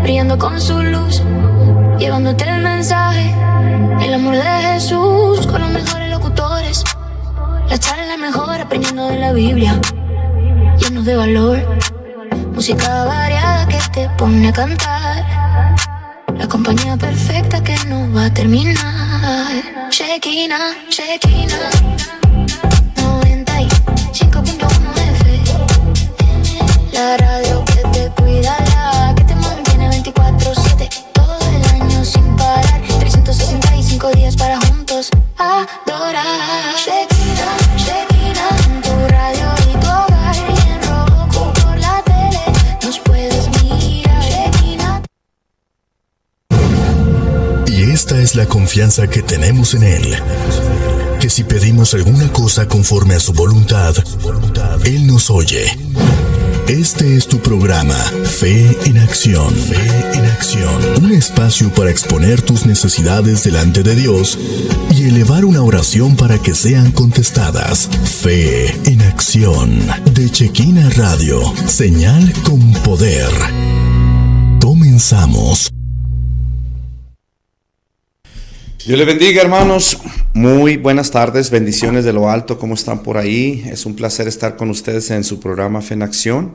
brillando con su luz, llevándote el mensaje, el amor de Jesús, con los mejores locutores, la charla mejor, aprendiendo de la Biblia, llenos de valor, música variada que te pone a cantar, la compañía perfecta que no va a terminar. Shekinah, Shekinah 95.1 FM, la radio que te cuida, la que te mantiene 24/7, todo el año sin parar, 365 días para juntos adorar. Shekinah, Shekinah, en tu radio y tu hogar, y en Roku por la tele nos puedes mirar. Shekinah. Y esta es la confianza que tenemos en Él, que si pedimos alguna cosa conforme a su voluntad, Él nos oye. Este es tu programa, Fe en Acción. Fe en Acción. Un espacio para exponer tus necesidades delante de Dios y elevar una oración para que sean contestadas. Fe en Acción. De Shekinah Radio. Señal con poder. Comenzamos. Dios les bendiga, hermanos. Muy buenas tardes, bendiciones de lo alto. ¿Cómo están por ahí? Es un placer estar con ustedes en su programa Fe en Acción.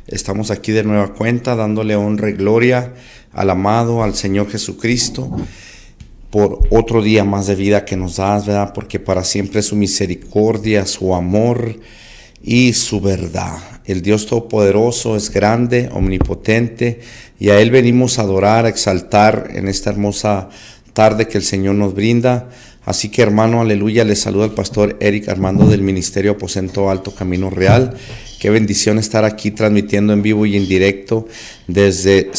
Estamos aquí de nueva cuenta dándole honra y gloria al amado, al Señor Jesucristo, por otro día más de vida que nos das, ¿verdad? Porque para siempre es su misericordia, su amor y su verdad. El Dios Todopoderoso es grande, omnipotente, y a Él venimos a adorar, a exaltar en esta hermosa tarde que el Señor nos brinda. Así que, hermano, aleluya, les saluda el pastor Eric Armando del Ministerio Aposento Alto Camino Real. Qué bendición estar aquí transmitiendo en vivo y en directo desde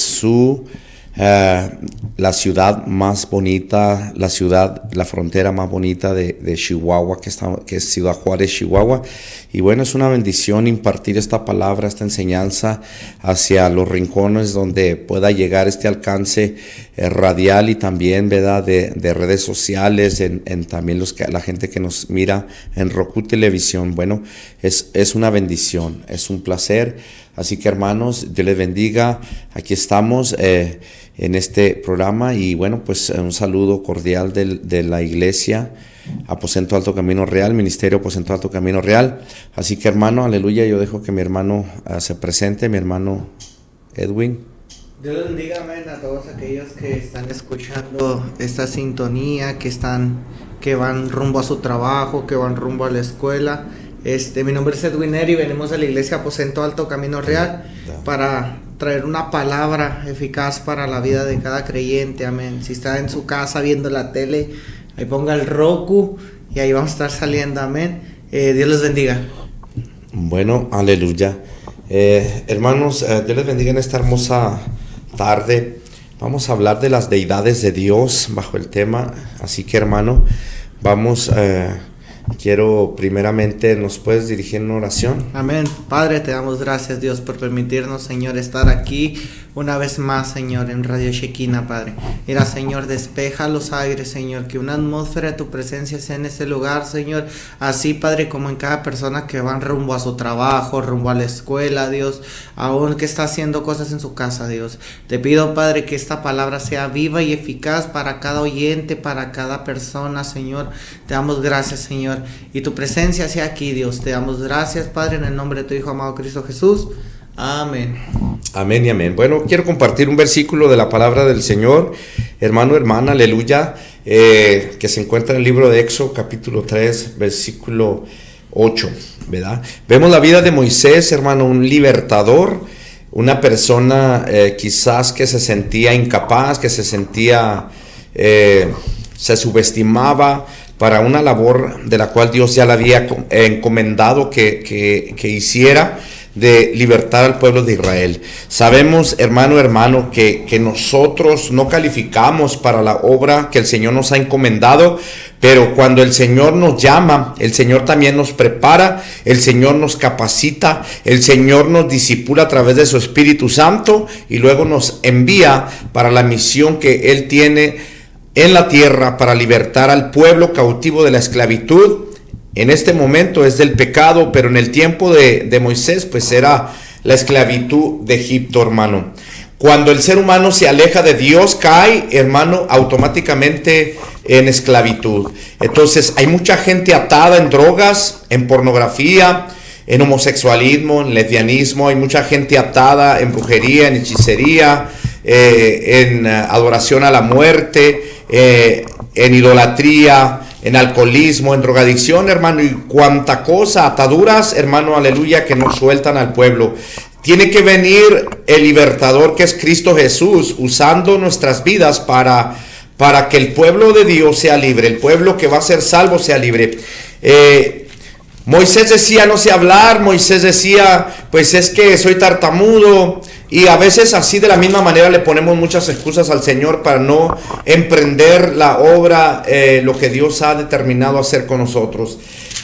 la ciudad más bonita, la frontera más bonita de Chihuahua, que es Ciudad Juárez, Chihuahua. Y bueno, es una bendición impartir esta palabra, esta enseñanza hacia los rincones donde pueda llegar este alcance radial y también, ¿verdad?, de redes sociales, en también la gente que nos mira en Roku Televisión. Bueno, es una bendición, es un placer. Así que, hermanos, Dios les bendiga. Aquí estamos en este programa y bueno, pues un saludo cordial de la iglesia Aposento Alto Camino Real, Ministerio Aposento Alto Camino Real. Así que, hermano, aleluya, yo dejo que mi hermano se presente, mi hermano Edwin. Dios les bendiga, amén, a todos aquellos que están escuchando esta sintonía, que van rumbo a su trabajo, que van rumbo a la escuela. Mi nombre es Edwin Eri, venimos a la iglesia Aposento Alto Camino Real para traer una palabra eficaz para la vida de cada creyente, amén. Si está en su casa viendo la tele, ahí ponga el Roku y ahí vamos a estar saliendo, amén. Dios les bendiga. Bueno, aleluya. Hermanos, Dios les bendiga en esta hermosa tarde. Vamos a hablar de las deidades de Dios bajo el tema. Así que, hermano, quiero primeramente, ¿nos puedes dirigir en una oración? Amén. Padre, te damos gracias, Dios, por permitirnos, Señor, estar aquí una vez más, Señor, en Radio Shekinah, Padre. Mira, Señor, despeja los aires, Señor, que una atmósfera de tu presencia sea en este lugar, Señor. Así, Padre, como en cada persona que va rumbo a su trabajo, rumbo a la escuela, Dios, aún que está haciendo cosas en su casa, Dios. Te pido, Padre, que esta palabra sea viva y eficaz para cada oyente, para cada persona, Señor. Te damos gracias, Señor. Y tu presencia sea aquí, Dios. Te damos gracias, Padre, en el nombre de tu Hijo amado Cristo Jesús. Amén. Amén y amén. Bueno, quiero compartir un versículo de la palabra del Señor, hermano, hermana, aleluya, que se encuentra en el libro de Éxodo, capítulo 3, versículo 8, ¿verdad? Vemos la vida de Moisés, hermano, un libertador, una persona quizás que se sentía incapaz, que se subestimaba para una labor de la cual Dios ya le había encomendado que hiciera, de libertar al pueblo de Israel. Sabemos, hermano, que nosotros no calificamos para la obra que el Señor nos ha encomendado, pero cuando el Señor nos llama, el Señor también nos prepara, el Señor nos capacita, el Señor nos discipula a través de su Espíritu Santo y luego nos envía para la misión que Él tiene en la tierra para libertar al pueblo cautivo de la esclavitud. En este momento es del pecado, pero en el tiempo de Moisés pues era la esclavitud de Egipto, hermano. Cuando el ser humano se aleja de Dios, cae, hermano, automáticamente en esclavitud. Entonces hay mucha gente atada en drogas, en pornografía, en homosexualismo, en lesbianismo. Hay mucha gente atada en brujería, en hechicería, en adoración a la muerte, en idolatría, en alcoholismo, en drogadicción, hermano, y cuanta cosa, ataduras, hermano, aleluya, que no sueltan al pueblo. Tiene que venir el libertador, que es Cristo Jesús, usando nuestras vidas para que el pueblo de Dios sea libre, el pueblo que va a ser salvo sea libre. Moisés decía, no sé hablar. Moisés decía, pues es que soy tartamudo. Y a veces así, de la misma manera, le ponemos muchas excusas al Señor para no emprender la obra, lo que Dios ha determinado hacer con nosotros.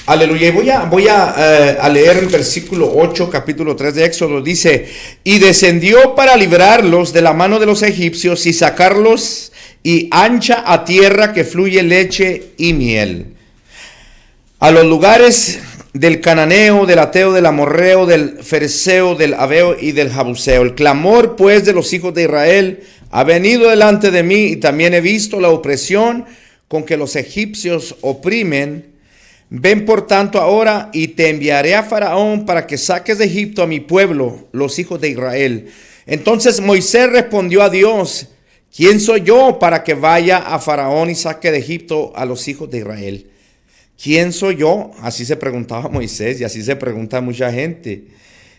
Aleluya. Y voy a leer el versículo 8, capítulo 3 de Éxodo. Dice: y descendió para librarlos de la mano de los egipcios y sacarlos y ancha a tierra que fluye leche y miel, a los lugares del cananeo, del ateo, del amorreo, del fereceo, del aveo y del jabuseo. El clamor pues de los hijos de Israel ha venido delante de mí, y también he visto la opresión con que los egipcios oprimen. Ven por tanto ahora, y te enviaré a Faraón para que saques de Egipto a mi pueblo, los hijos de Israel. Entonces Moisés respondió a Dios: ¿quién soy yo para que vaya a Faraón y saque de Egipto a los hijos de Israel? ¿Quién soy yo? Así se preguntaba Moisés, y así se pregunta mucha gente,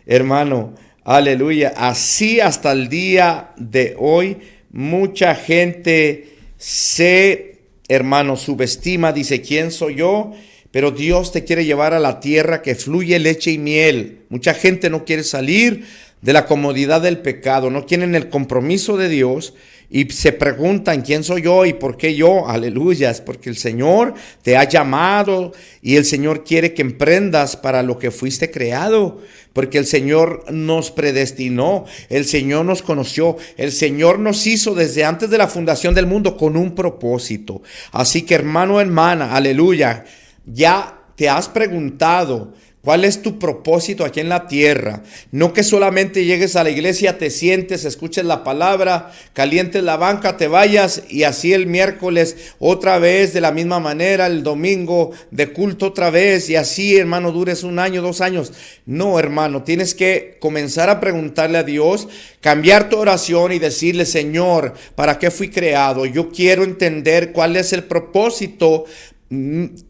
hermano, aleluya. Así hasta el día de hoy mucha gente hermano, subestima, dice: ¿quién soy yo? Pero Dios te quiere llevar a la tierra que fluye leche y miel. Mucha gente no quiere salir de la comodidad del pecado, no quieren el compromiso de Dios, y se preguntan: ¿quién soy yo y por qué yo? Aleluya, es porque el Señor te ha llamado, y el Señor quiere que emprendas para lo que fuiste creado, porque el Señor nos predestinó, el Señor nos conoció, el Señor nos hizo desde antes de la fundación del mundo con un propósito. Así que, hermano, hermana, aleluya, ya te has preguntado: ¿cuál es tu propósito aquí en la tierra? No que solamente llegues a la iglesia, te sientes, escuches la palabra, calientes la banca, te vayas, y así el miércoles otra vez de la misma manera, el domingo de culto otra vez, y así, hermano, dures 1 año, 2 años. No, hermano, tienes que comenzar a preguntarle a Dios, cambiar tu oración y decirle: Señor, ¿para qué fui creado? Yo quiero entender cuál es el propósito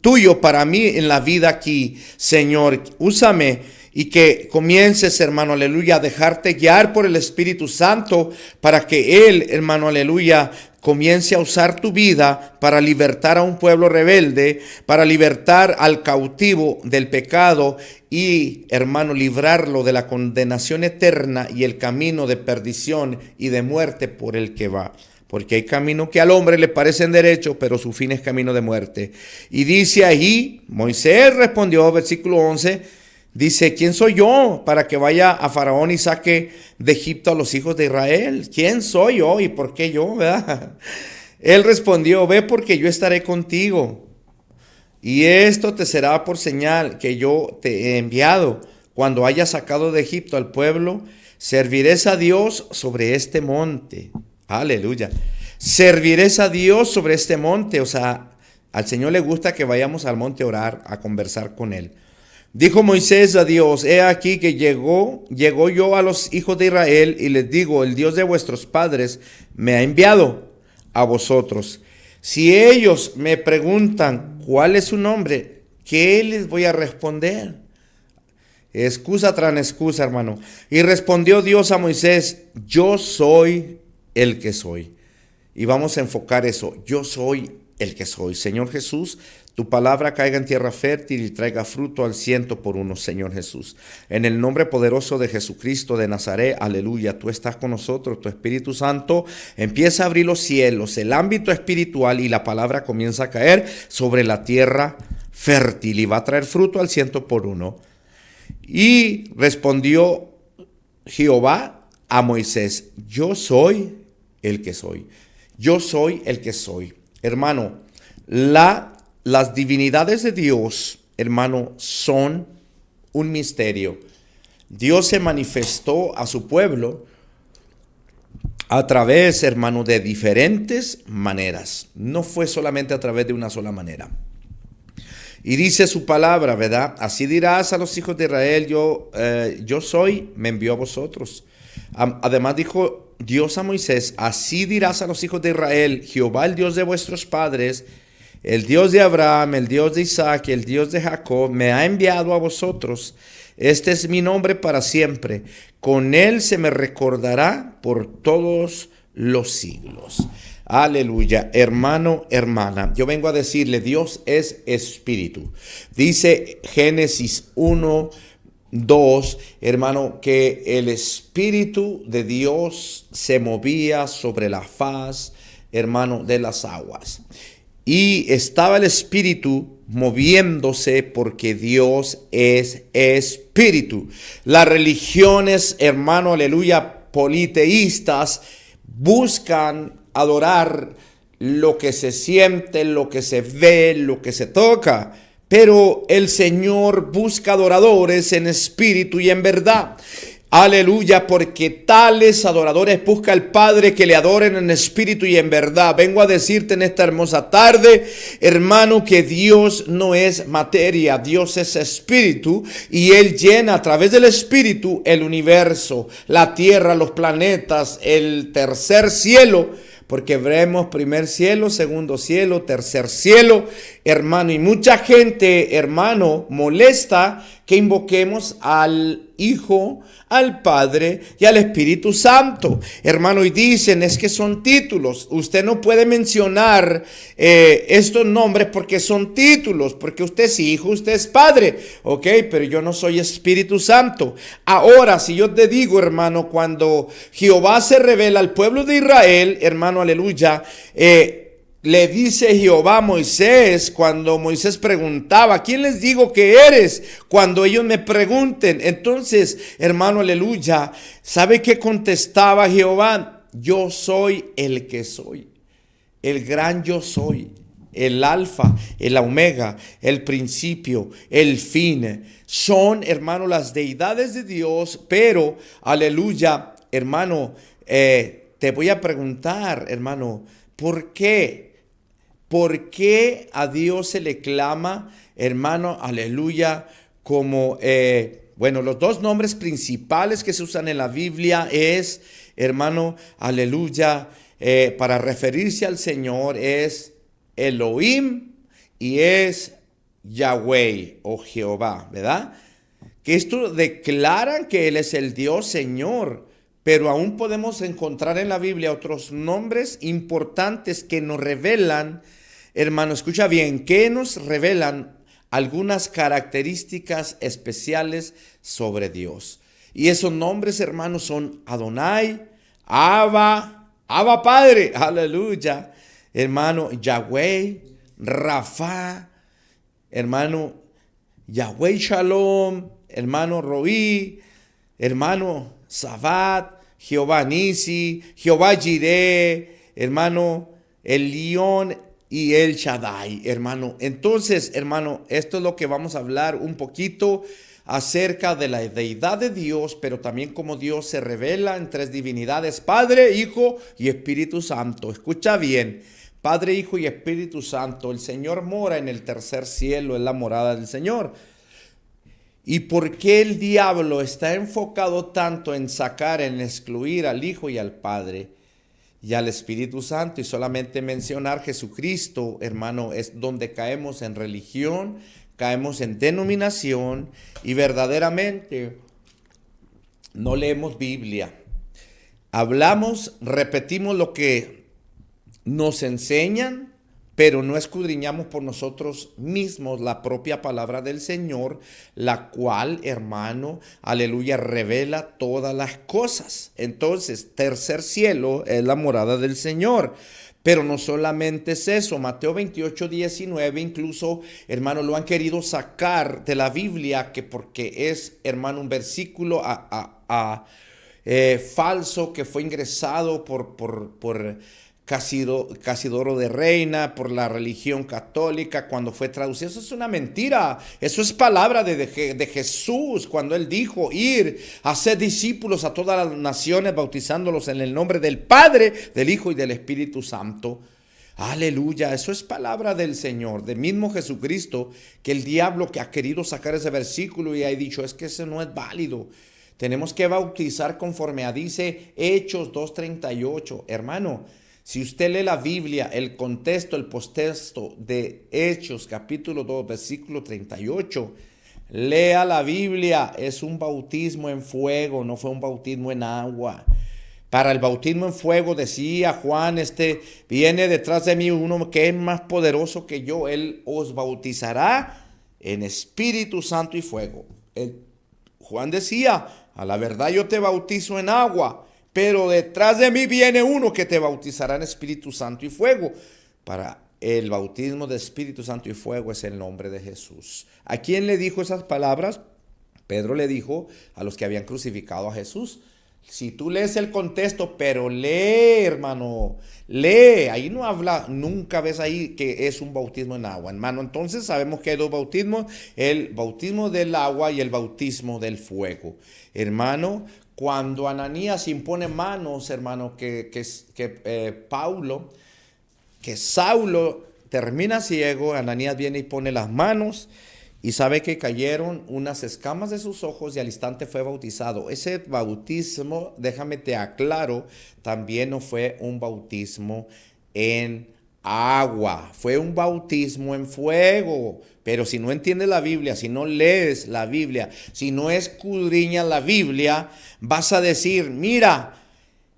tuyo para mí en la vida aquí, Señor. Úsame, y que comiences, hermano, aleluya, a dejarte guiar por el Espíritu Santo, para que Él, hermano, aleluya, comience a usar tu vida para libertar a un pueblo rebelde, para libertar al cautivo del pecado y, hermano, librarlo de la condenación eterna y el camino de perdición y de muerte por el que va. Porque hay caminos que al hombre le parecen derechos, pero su fin es camino de muerte. Y dice ahí, Moisés respondió, versículo 11, dice: ¿quién soy yo para que vaya a Faraón y saque de Egipto a los hijos de Israel? ¿Quién soy yo y por qué yo? ¿Verdad? Él respondió: ve, porque yo estaré contigo, y esto te será por señal que yo te he enviado. Cuando hayas sacado de Egipto al pueblo, servirás a Dios sobre este monte. Aleluya. Servirás a Dios sobre este monte. O sea, al Señor le gusta que vayamos al monte a orar, a conversar con Él. Dijo Moisés a Dios: he aquí que llegó yo a los hijos de Israel, y les digo: el Dios de vuestros padres me ha enviado a vosotros. Si ellos me preguntan cuál es su nombre, ¿qué les voy a responder? Excusa tras excusa, hermano. Y respondió Dios a Moisés: yo soy el que soy. Y vamos a enfocar eso: yo soy el que soy. Señor Jesús, tu palabra caiga en tierra fértil y traiga fruto al 100%, Señor Jesús. En el nombre poderoso de Jesucristo de Nazaret, aleluya. Tú estás con nosotros, tu Espíritu Santo empieza a abrir los cielos, el ámbito espiritual, y la palabra comienza a caer sobre la tierra fértil y va a traer fruto al 100%. Y respondió Jehová a Moisés: yo soy el que soy. Yo soy el que soy. Hermano, las divinidades de Dios, hermano, son un misterio. Dios se manifestó a su pueblo a través, hermano, de diferentes maneras. No fue solamente a través de una sola manera. Y dice su palabra, ¿verdad? Así dirás a los hijos de Israel, yo soy, me envió a vosotros. Además dijo Dios a Moisés, así dirás a los hijos de Israel, Jehová el Dios de vuestros padres, el Dios de Abraham, el Dios de Isaac, el Dios de Jacob, me ha enviado a vosotros. Este es mi nombre para siempre. Con él se me recordará por todos los siglos. Aleluya, hermano, hermana. Yo vengo a decirle, Dios es espíritu. Dice Génesis 1:2, hermano, que el espíritu de Dios se movía sobre la faz, hermano, de las aguas. Y estaba el espíritu moviéndose porque Dios es espíritu. Las religiones, hermano, aleluya, politeístas, buscan adorar lo que se siente, lo que se ve, lo que se toca. Pero el Señor busca adoradores en espíritu y en verdad. Aleluya, porque tales adoradores busca el Padre que le adoren en espíritu y en verdad. Vengo a decirte en esta hermosa tarde, hermano, que Dios no es materia, Dios es espíritu y Él llena a través del espíritu el universo, la tierra, los planetas, el tercer cielo. Porque veremos primer cielo, segundo cielo, tercer cielo, hermano. Y mucha gente, hermano, molesta que invoquemos al Hijo, al Padre y al Espíritu Santo. Hermano, y dicen, es que son títulos. Usted no puede mencionar estos nombres porque son títulos. Porque usted es hijo, usted es padre. Ok, pero yo no soy Espíritu Santo. Ahora, si yo te digo, hermano, cuando Jehová se revela al pueblo de Israel, hermano, aleluya, le dice Jehová a Moisés cuando Moisés preguntaba, ¿quién les digo que eres? Cuando ellos me pregunten. Entonces, hermano, aleluya, ¿sabe qué contestaba Jehová? Yo soy el que soy, el gran yo soy, el alfa, el omega, el principio, el fin. Son, hermano, las deidades de Dios, pero, aleluya, hermano, te voy a preguntar, hermano, ¿por qué? ¿Por qué a Dios se le clama, hermano, aleluya, como, bueno, los dos nombres principales que se usan en la Biblia es, hermano, aleluya, para referirse al Señor es Elohim y es Yahweh o Jehová, ¿verdad? Que esto declaran que Él es el Dios Señor, pero aún podemos encontrar en la Biblia otros nombres importantes que nos revelan, hermano, escucha bien, que nos revelan algunas características especiales sobre Dios. Y esos nombres, hermanos, son Adonai, Abba Padre, aleluya, hermano, Yahweh, Rafa, hermano, Yahweh Shalom, hermano, Roí, hermano, Sabat, Jehová Nisi, Jehová Jireh, hermano, el León y el Shaddai, hermano. Entonces, hermano, esto es lo que vamos a hablar un poquito acerca de la deidad de Dios, pero también cómo Dios se revela en tres divinidades, Padre, Hijo y Espíritu Santo. Escucha bien, Padre, Hijo y Espíritu Santo. El Señor mora en el tercer cielo, es la morada del Señor. ¿Y por qué el diablo está enfocado tanto en sacar, en excluir al Hijo y al Padre y al Espíritu Santo? Y solamente mencionar Jesucristo, hermano, es donde caemos en religión, caemos en denominación y verdaderamente no leemos Biblia. Hablamos, repetimos lo que nos enseñan, pero no escudriñamos por nosotros mismos la propia palabra del Señor, la cual, hermano, aleluya, revela todas las cosas. Entonces, tercer cielo es la morada del Señor. Pero no solamente es eso, Mateo 28:19, incluso, hermano, lo han querido sacar de la Biblia, que porque es, hermano, un versículo falso que fue ingresado por Casidoro de Reina, por la religión católica, cuando fue traducido. Eso es una mentira. Eso es palabra de Jesús, cuando Él dijo, ir, hacer discípulos a todas las naciones, bautizándolos en el nombre del Padre, del Hijo y del Espíritu Santo. Aleluya, eso es palabra del Señor, del mismo Jesucristo, que el diablo que ha querido sacar ese versículo y ha dicho, es que ese no es válido. Tenemos que bautizar conforme a dice Hechos 2:38. Hermano, si usted lee la Biblia, el contexto, el postexto de Hechos capítulo 2, versículo 38, lea la Biblia, es un bautismo en fuego, no fue un bautismo en agua. Para el bautismo en fuego decía Juan, viene detrás de mí uno que es más poderoso que yo, él os bautizará en Espíritu Santo y fuego. Juan decía, a la verdad yo te bautizo en agua, pero detrás de mí viene uno que te bautizará en Espíritu Santo y fuego. Para el bautismo de Espíritu Santo y fuego es el nombre de Jesús. ¿A quién le dijo esas palabras? Pedro le dijo a los que habían crucificado a Jesús. Si tú lees el contexto, pero lee, hermano, lee. Ahí no habla, nunca ves ahí que es un bautismo en agua, hermano. Entonces sabemos que hay dos bautismos, el bautismo del agua y el bautismo del fuego. Hermano, cuando Ananías impone manos, hermano, que Saulo termina ciego, Ananías viene y pone las manos y sabe que cayeron unas escamas de sus ojos y al instante fue bautizado. Ese bautismo, déjame te aclaro, también no fue un bautismo en agua, fue un bautismo en fuego. Pero si no entiendes la Biblia, si no lees la Biblia, si no escudriñas la Biblia, vas a decir, mira,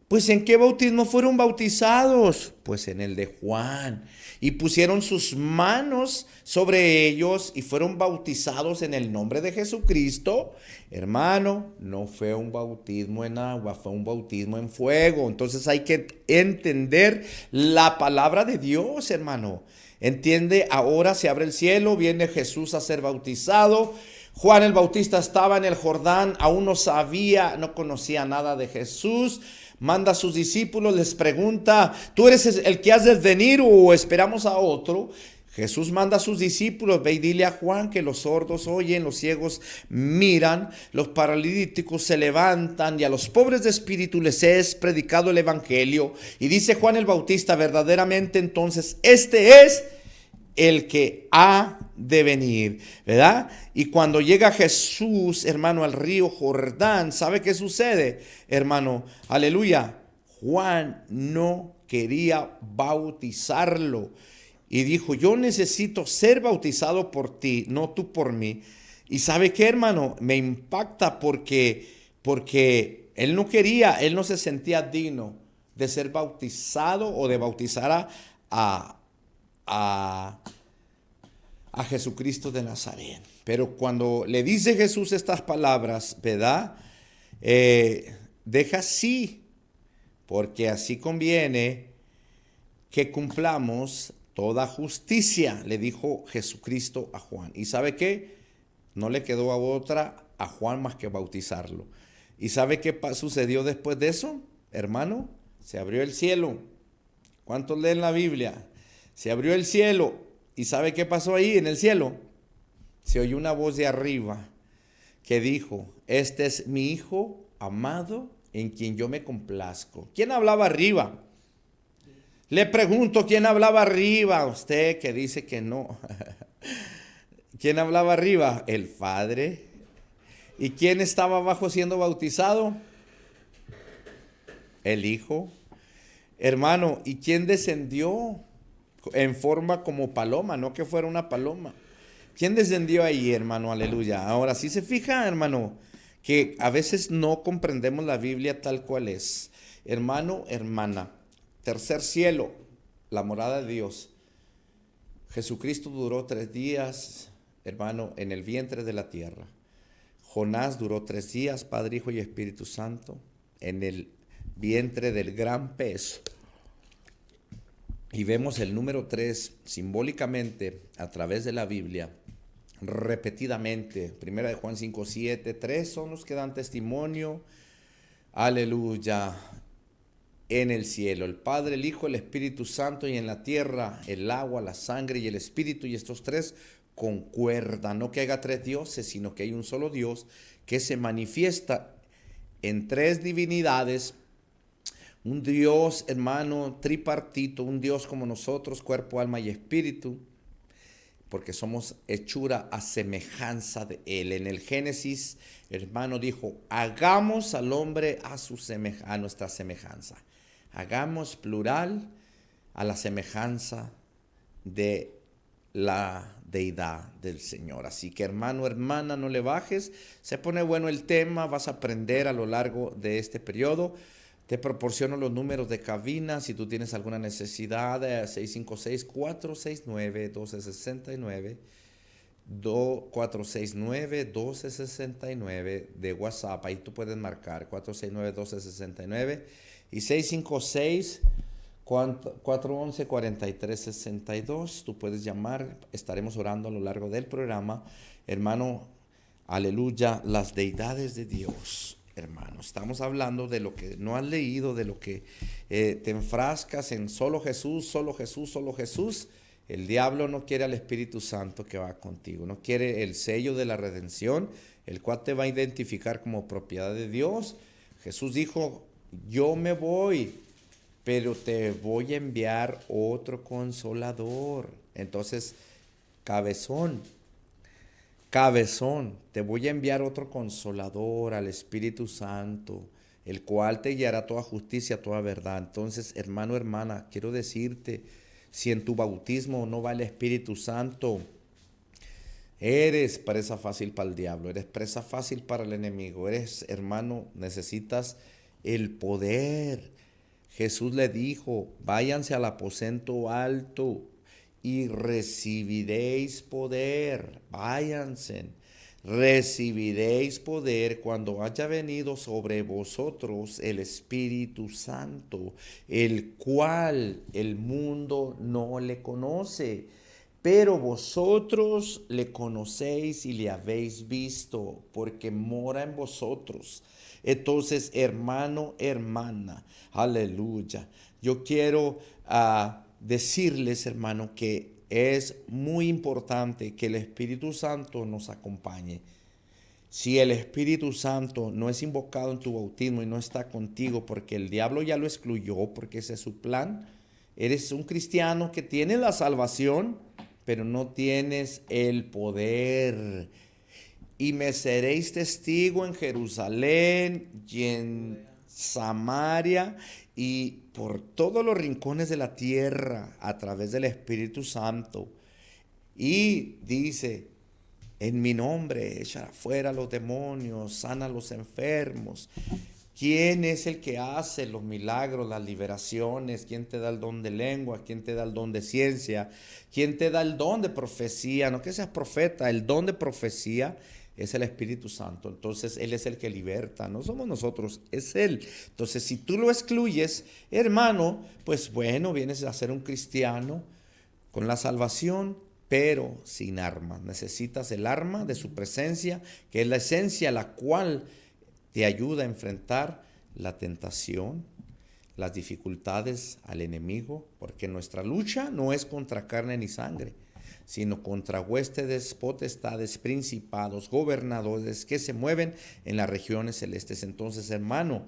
pues ¿en qué bautismo fueron bautizados? Pues en el de Juan. Y pusieron sus manos sobre ellos y fueron bautizados en el nombre de Jesucristo. Hermano, no fue un bautismo en agua, fue un bautismo en fuego. Entonces hay que entender la palabra de Dios, hermano. Entiende, ahora se abre el cielo, viene Jesús a ser bautizado. Juan el Bautista estaba en el Jordán, aún no conocía nada de Jesús. Manda a sus discípulos, les pregunta, ¿tú eres el que has de venir o esperamos a otro? Jesús manda a sus discípulos, ve y dile a Juan que los sordos oyen, los ciegos miran, los paralíticos se levantan y a los pobres de espíritu les es predicado el evangelio. Y dice Juan el Bautista, verdaderamente entonces este es el que ha de venir, ¿verdad? Y cuando llega Jesús, hermano, al río Jordán, ¿sabe qué sucede, hermano? Aleluya. Juan no quería bautizarlo y dijo, yo necesito ser bautizado por ti, no tú por mí. Y ¿sabe qué, hermano? Me impacta porque él no quería, él no se sentía digno de ser bautizado o de bautizar a Jesucristo de Nazaret. Pero cuando le dice Jesús estas palabras, ¿verdad? Deja así, porque así conviene que cumplamos toda justicia, le dijo Jesucristo a Juan. ¿Y sabe qué? No le quedó a Juan más que bautizarlo. ¿Y sabe qué sucedió después de eso? Hermano, se abrió el cielo. ¿Cuántos leen la Biblia? Se abrió el cielo. ¿Y sabe qué pasó ahí en el cielo? Se oyó una voz de arriba que dijo, este es mi Hijo amado en quien yo me complazco. ¿Quién hablaba arriba? Le pregunto, ¿quién hablaba arriba? Usted que dice que no. ¿Quién hablaba arriba? El Padre. ¿Y quién estaba abajo siendo bautizado? El Hijo. Hermano, ¿y quién descendió en forma como paloma? No que fuera una paloma. ¿Quién descendió ahí, hermano? Aleluya. Ahora, sí se fija, hermano, que a veces no comprendemos la Biblia tal cual es. Hermano, hermana, tercer cielo, la morada de Dios. Jesucristo duró 3 días, hermano, en el vientre de la tierra. Jonás duró 3 días, Padre, Hijo y Espíritu Santo, en el vientre del gran pez. Y vemos el número 3 simbólicamente a través de la Biblia, repetidamente. Primera de Juan 5:7, 3 son los que dan testimonio. Aleluya. en el cielo, el Padre, el Hijo, el Espíritu Santo, y en la tierra el agua, la sangre y el Espíritu, y estos tres concuerdan. No que haya tres dioses, sino que hay un solo Dios que se manifiesta en tres divinidades. Un Dios, hermano, tripartito, un Dios como nosotros, cuerpo, alma y espíritu, porque somos hechura a semejanza de Él. En el Génesis, hermano, dijo, hagamos al hombre a nuestra semejanza. Hagamos plural a la semejanza de la deidad del Señor. Así que, hermano, hermana, no le bajes. Se pone bueno el tema, vas a aprender a lo largo de este periodo. Te proporciono los números de cabina si tú tienes alguna necesidad. 656-469-1269, 469-1269 de WhatsApp. Ahí tú puedes marcar 469-1269 y 656-411-4362. Tú puedes llamar. Estaremos orando a lo largo del programa. Hermano, aleluya, las deidades de Dios. Hermano, estamos hablando de lo que no has leído, de lo que te enfrascas en solo Jesús, solo Jesús, solo Jesús. El diablo no quiere al Espíritu Santo que va contigo, no quiere el sello de la redención, el cual te va a identificar como propiedad de Dios. Jesús dijo, yo me voy, pero te voy a enviar otro consolador. Entonces, cabezón, te voy a enviar otro consolador, al Espíritu Santo, el cual te guiará a toda justicia, a toda verdad. Entonces, hermano, hermana, quiero decirte, si en tu bautismo no va el Espíritu Santo, eres presa fácil para el diablo, eres presa fácil para el enemigo, hermano, necesitas el poder. Jesús le dijo, váyanse al aposento alto y recibiréis poder. Váyanse, recibiréis poder cuando haya venido sobre vosotros el Espíritu Santo, el cual el mundo no le conoce, pero vosotros le conocéis y le habéis visto, porque mora en vosotros. Entonces, hermano, hermana, aleluya. Yo quiero decirles, hermano, que es muy importante que el Espíritu Santo nos acompañe. Si el Espíritu Santo no es invocado en tu bautismo y no está contigo porque el diablo ya lo excluyó, porque ese es su plan, eres un cristiano que tiene la salvación, pero no tienes el poder. Y me seréis testigo en Jerusalén y en Samaria y por todos los rincones de la tierra a través del Espíritu Santo. Y dice, en mi nombre echará fuera los demonios, sana a los enfermos. ¿Quién es el que hace los milagros, las liberaciones? ¿Quién te da el don de lengua? ¿Quién te da el don de ciencia? ¿Quién te da el don de profecía? No que seas profeta, el don de profecía es el Espíritu Santo. Entonces Él es el que liberta, no somos nosotros, es Él. Entonces si tú lo excluyes, hermano, pues bueno, vienes a ser un cristiano con la salvación, pero sin armas. Necesitas el arma de su presencia, que es la esencia, la cual te ayuda a enfrentar la tentación, las dificultades al enemigo, porque nuestra lucha no es contra carne ni sangre, sino contra huestes, potestades, principados, gobernadores que se mueven en las regiones celestes. Entonces, hermano,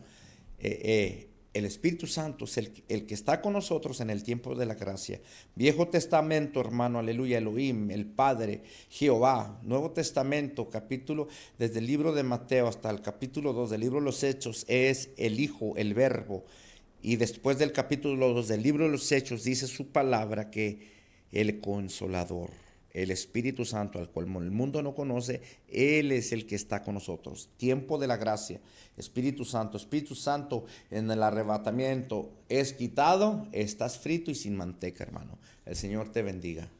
el Espíritu Santo es el que está con nosotros en el tiempo de la gracia. Viejo Testamento, hermano, aleluya, Elohim, el Padre, Jehová. Nuevo Testamento, capítulo, desde el libro de Mateo hasta el capítulo 2 del libro de los Hechos, es el Hijo, el Verbo. Y después del capítulo 2 del libro de los Hechos dice su palabra que el Consolador, el Espíritu Santo, al cual el mundo no conoce, Él es el que está con nosotros. Tiempo de la gracia, Espíritu Santo, en el arrebatamiento es quitado, estás frito y sin manteca, hermano. El Señor te bendiga.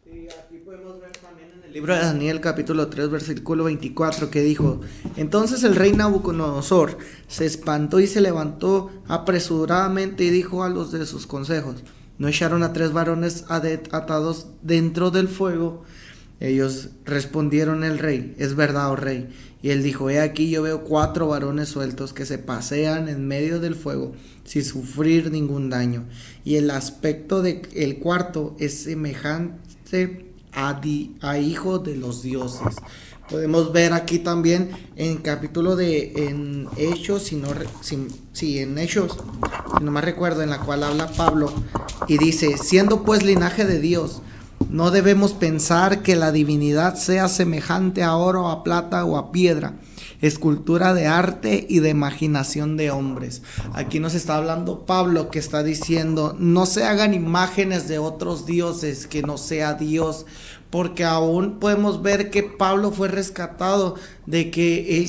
Y aquí podemos ver también en el libro de Daniel capítulo 3 versículo 24 que dijo: entonces el rey Nabucodonosor se espantó y se levantó apresuradamente y dijo a los de sus consejos: ¿no echaron a 3 varones atados dentro del fuego? Ellos respondieron el rey: es verdad, oh rey. Y él dijo: he aquí, yo veo 4 varones sueltos que se pasean en medio del fuego sin sufrir ningún daño. Y el aspecto del cuarto es semejante a hijo de los dioses. Podemos ver aquí también en capítulo en Hechos, en Hechos, si no me recuerdo, en la cual habla Pablo y dice: siendo pues linaje de Dios, no debemos pensar que la divinidad sea semejante a oro, a plata o a piedra, escultura de arte y de imaginación de hombres. Aquí nos está hablando Pablo, que está diciendo: no se hagan imágenes de otros dioses que no sea Dios, porque aún podemos ver que Pablo fue rescatado de que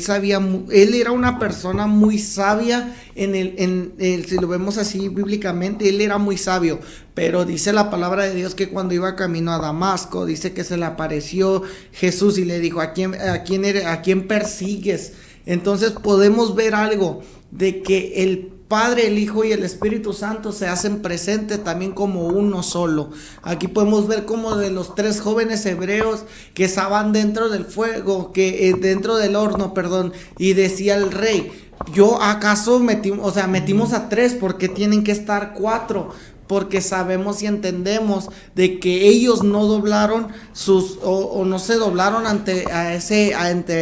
él era una persona muy sabia si lo vemos así bíblicamente, él era muy sabio, pero dice la palabra de Dios que cuando iba camino a Damasco, dice que se le apareció Jesús y le dijo: ¿a quién persigues? Entonces podemos ver algo de que el Padre, el Hijo y el Espíritu Santo se hacen presentes también como uno solo. Aquí podemos ver como de los 3 jóvenes hebreos que estaban dentro del fuego, dentro del horno, y decía el rey: ¿yo acaso metimos a 3? ¿Por qué tienen que estar 4? Porque sabemos y entendemos de que ellos no doblaron no se doblaron ante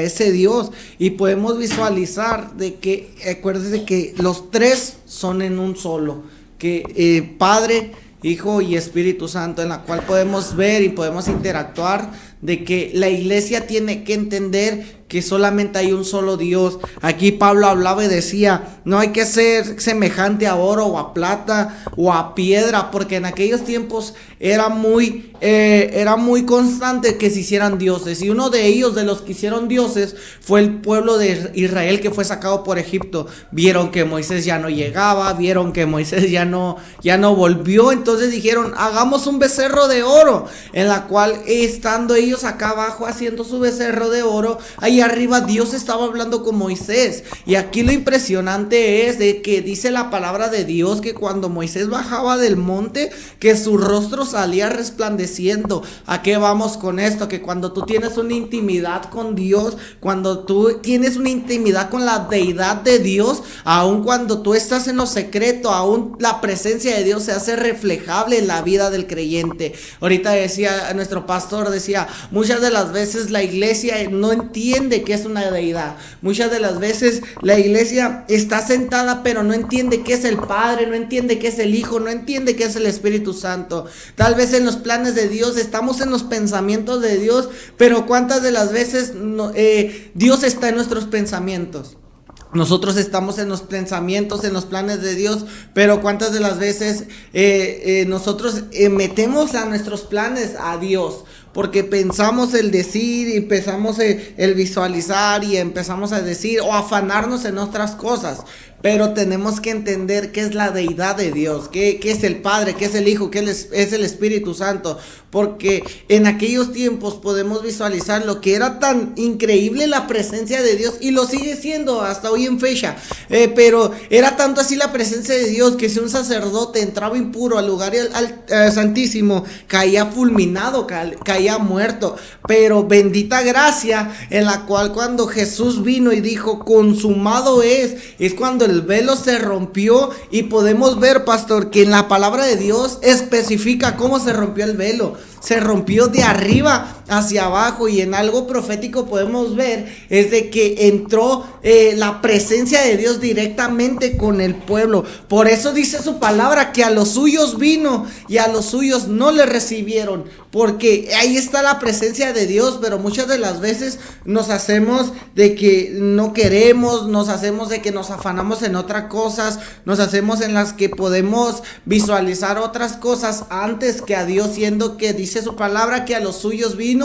ese Dios. Y podemos visualizar de que, acuérdense que los 3 son en un solo, que Padre, Hijo y Espíritu Santo, en la cual podemos ver y podemos interactuar de que la iglesia tiene que entender que solamente hay un solo Dios. Aquí Pablo hablaba y decía: no hay que ser semejante a oro o a plata o a piedra, porque en aquellos tiempos era muy constante que se hicieran dioses, y uno de ellos, de los que hicieron dioses, fue el pueblo de Israel que fue sacado por Egipto. Vieron que Moisés ya no llegaba, vieron que Moisés ya no volvió, entonces dijeron: hagamos un becerro de oro, en la cual, estando ellos acá abajo haciendo su becerro de oro, ahí arriba Dios estaba hablando con Moisés. Y aquí lo impresionante es de que dice la palabra de Dios que cuando Moisés bajaba del monte, que su rostro salía resplandeciendo. ¿A qué vamos con esto? Que cuando tú tienes una intimidad con Dios, cuando tú tienes una intimidad con la deidad de Dios, aun cuando tú estás en lo secreto, aún la presencia de Dios se hace reflejable en la vida del creyente. Ahorita decía nuestro pastor, muchas de las veces la iglesia no entiende qué es una deidad. Muchas de las veces la iglesia está sentada pero no entiende qué es el Padre, no entiende qué es el Hijo, no entiende qué es el Espíritu Santo. Tal vez en los planes de Dios estamos en los pensamientos de Dios, pero cuántas de las veces Dios está en nuestros pensamientos. Nosotros estamos en los pensamientos, en los planes de Dios, pero cuántas de las veces nosotros metemos a nuestros planes a Dios, porque pensamos el decir y empezamos el visualizar y empezamos a decir o afanarnos en otras cosas. Pero tenemos que entender qué es la deidad de Dios, qué es el Padre, qué es el Hijo, qué es el Espíritu Santo. Porque en aquellos tiempos podemos visualizar lo que era tan increíble la presencia de Dios, y lo sigue siendo hasta hoy en fecha. Pero era tanto así la presencia de Dios que si un sacerdote entraba impuro al lugar santísimo, caía fulminado, caía muerto. Pero bendita gracia en la cual cuando Jesús vino y dijo: consumado es cuando el velo se rompió. Y podemos ver, pastor, que en la palabra de Dios especifica cómo se rompió el velo. Se rompió de arriba hacia abajo, y en algo profético podemos ver es de que entró la presencia de Dios directamente con el pueblo. Por eso dice su palabra que a los suyos vino y a los suyos no le recibieron, porque ahí está la presencia de Dios. Pero muchas de las veces nos hacemos de que no queremos, nos hacemos de que nos afanamos en otras cosas, nos hacemos en las que podemos visualizar otras cosas antes que a Dios, siendo que dice su palabra que a los suyos vino,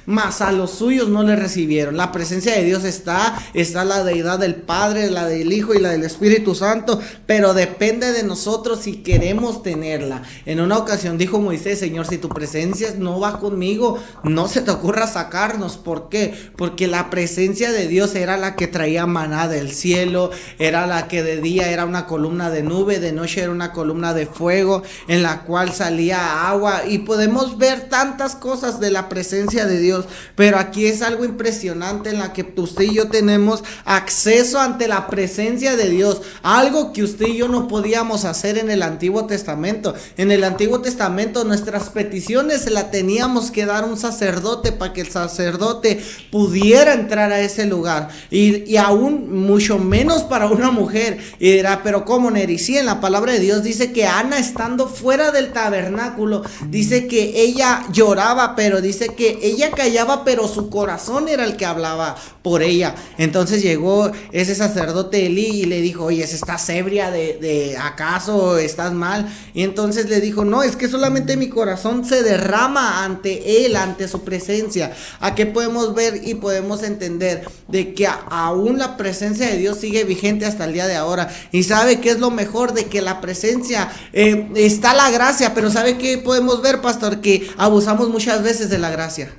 mas a los suyos no le recibieron. La presencia de Dios está la deidad del Padre, la del Hijo y la del Espíritu Santo, pero depende de nosotros si queremos tenerla. En una ocasión dijo Moisés: Señor, si tu presencia no va conmigo, no se te ocurra sacarnos. ¿Por qué? Porque la presencia de Dios era la que traía maná del cielo, era la que de día era una columna de nube, de noche era una columna de fuego en la cual salía agua. Y podemos ver ver tantas cosas de la presencia de Dios, pero aquí es algo impresionante en la que usted y yo tenemos acceso ante la presencia de Dios, algo que usted y yo no podíamos hacer en el Antiguo Testamento. En el Antiguo Testamento nuestras peticiones se las teníamos que dar a un sacerdote para que el sacerdote pudiera entrar a ese lugar, y aún mucho menos para una mujer. Y dirá, pero ¿cómo, Neri? Sí, en la palabra de Dios dice que Ana, estando fuera del tabernáculo, dice que ella lloraba, pero dice que ella callaba, pero su corazón era el que hablaba por ella. Entonces llegó ese sacerdote Elí y le dijo, oye, ¿estás ebria de acaso estás mal? Y entonces le dijo, no, es que solamente mi corazón se derrama ante él, ante su presencia. Aquí podemos ver y podemos entender de que aún la presencia de Dios sigue vigente hasta el día de ahora. Y sabe qué es lo mejor de que la presencia, está la gracia, pero sabe qué podemos ver, pastor, que abusamos muchas veces de la gracia.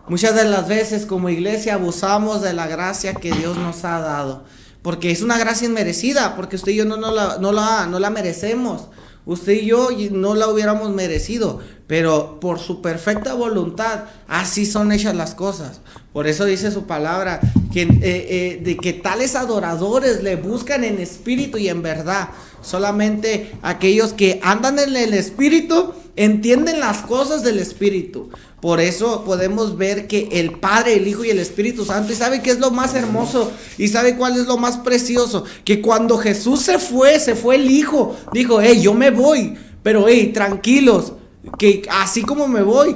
Muchas de las veces como iglesia abusamos de la gracia que Dios nos ha dado, porque es una gracia inmerecida, porque usted y yo no la merecemos. Usted y yo no la hubiéramos merecido, pero por su perfecta voluntad así son hechas las cosas. Por eso dice su palabra que, de que tales adoradores le buscan en espíritu y en verdad. Solamente aquellos que andan en el espíritu entienden las cosas del espíritu. Por eso podemos ver que el Padre, el Hijo y el Espíritu Santo, y sabe qué es lo más hermoso, y sabe cuál es lo más precioso, que cuando Jesús se fue el Hijo, dijo, hey, yo me voy, pero hey, tranquilos, que así como me voy,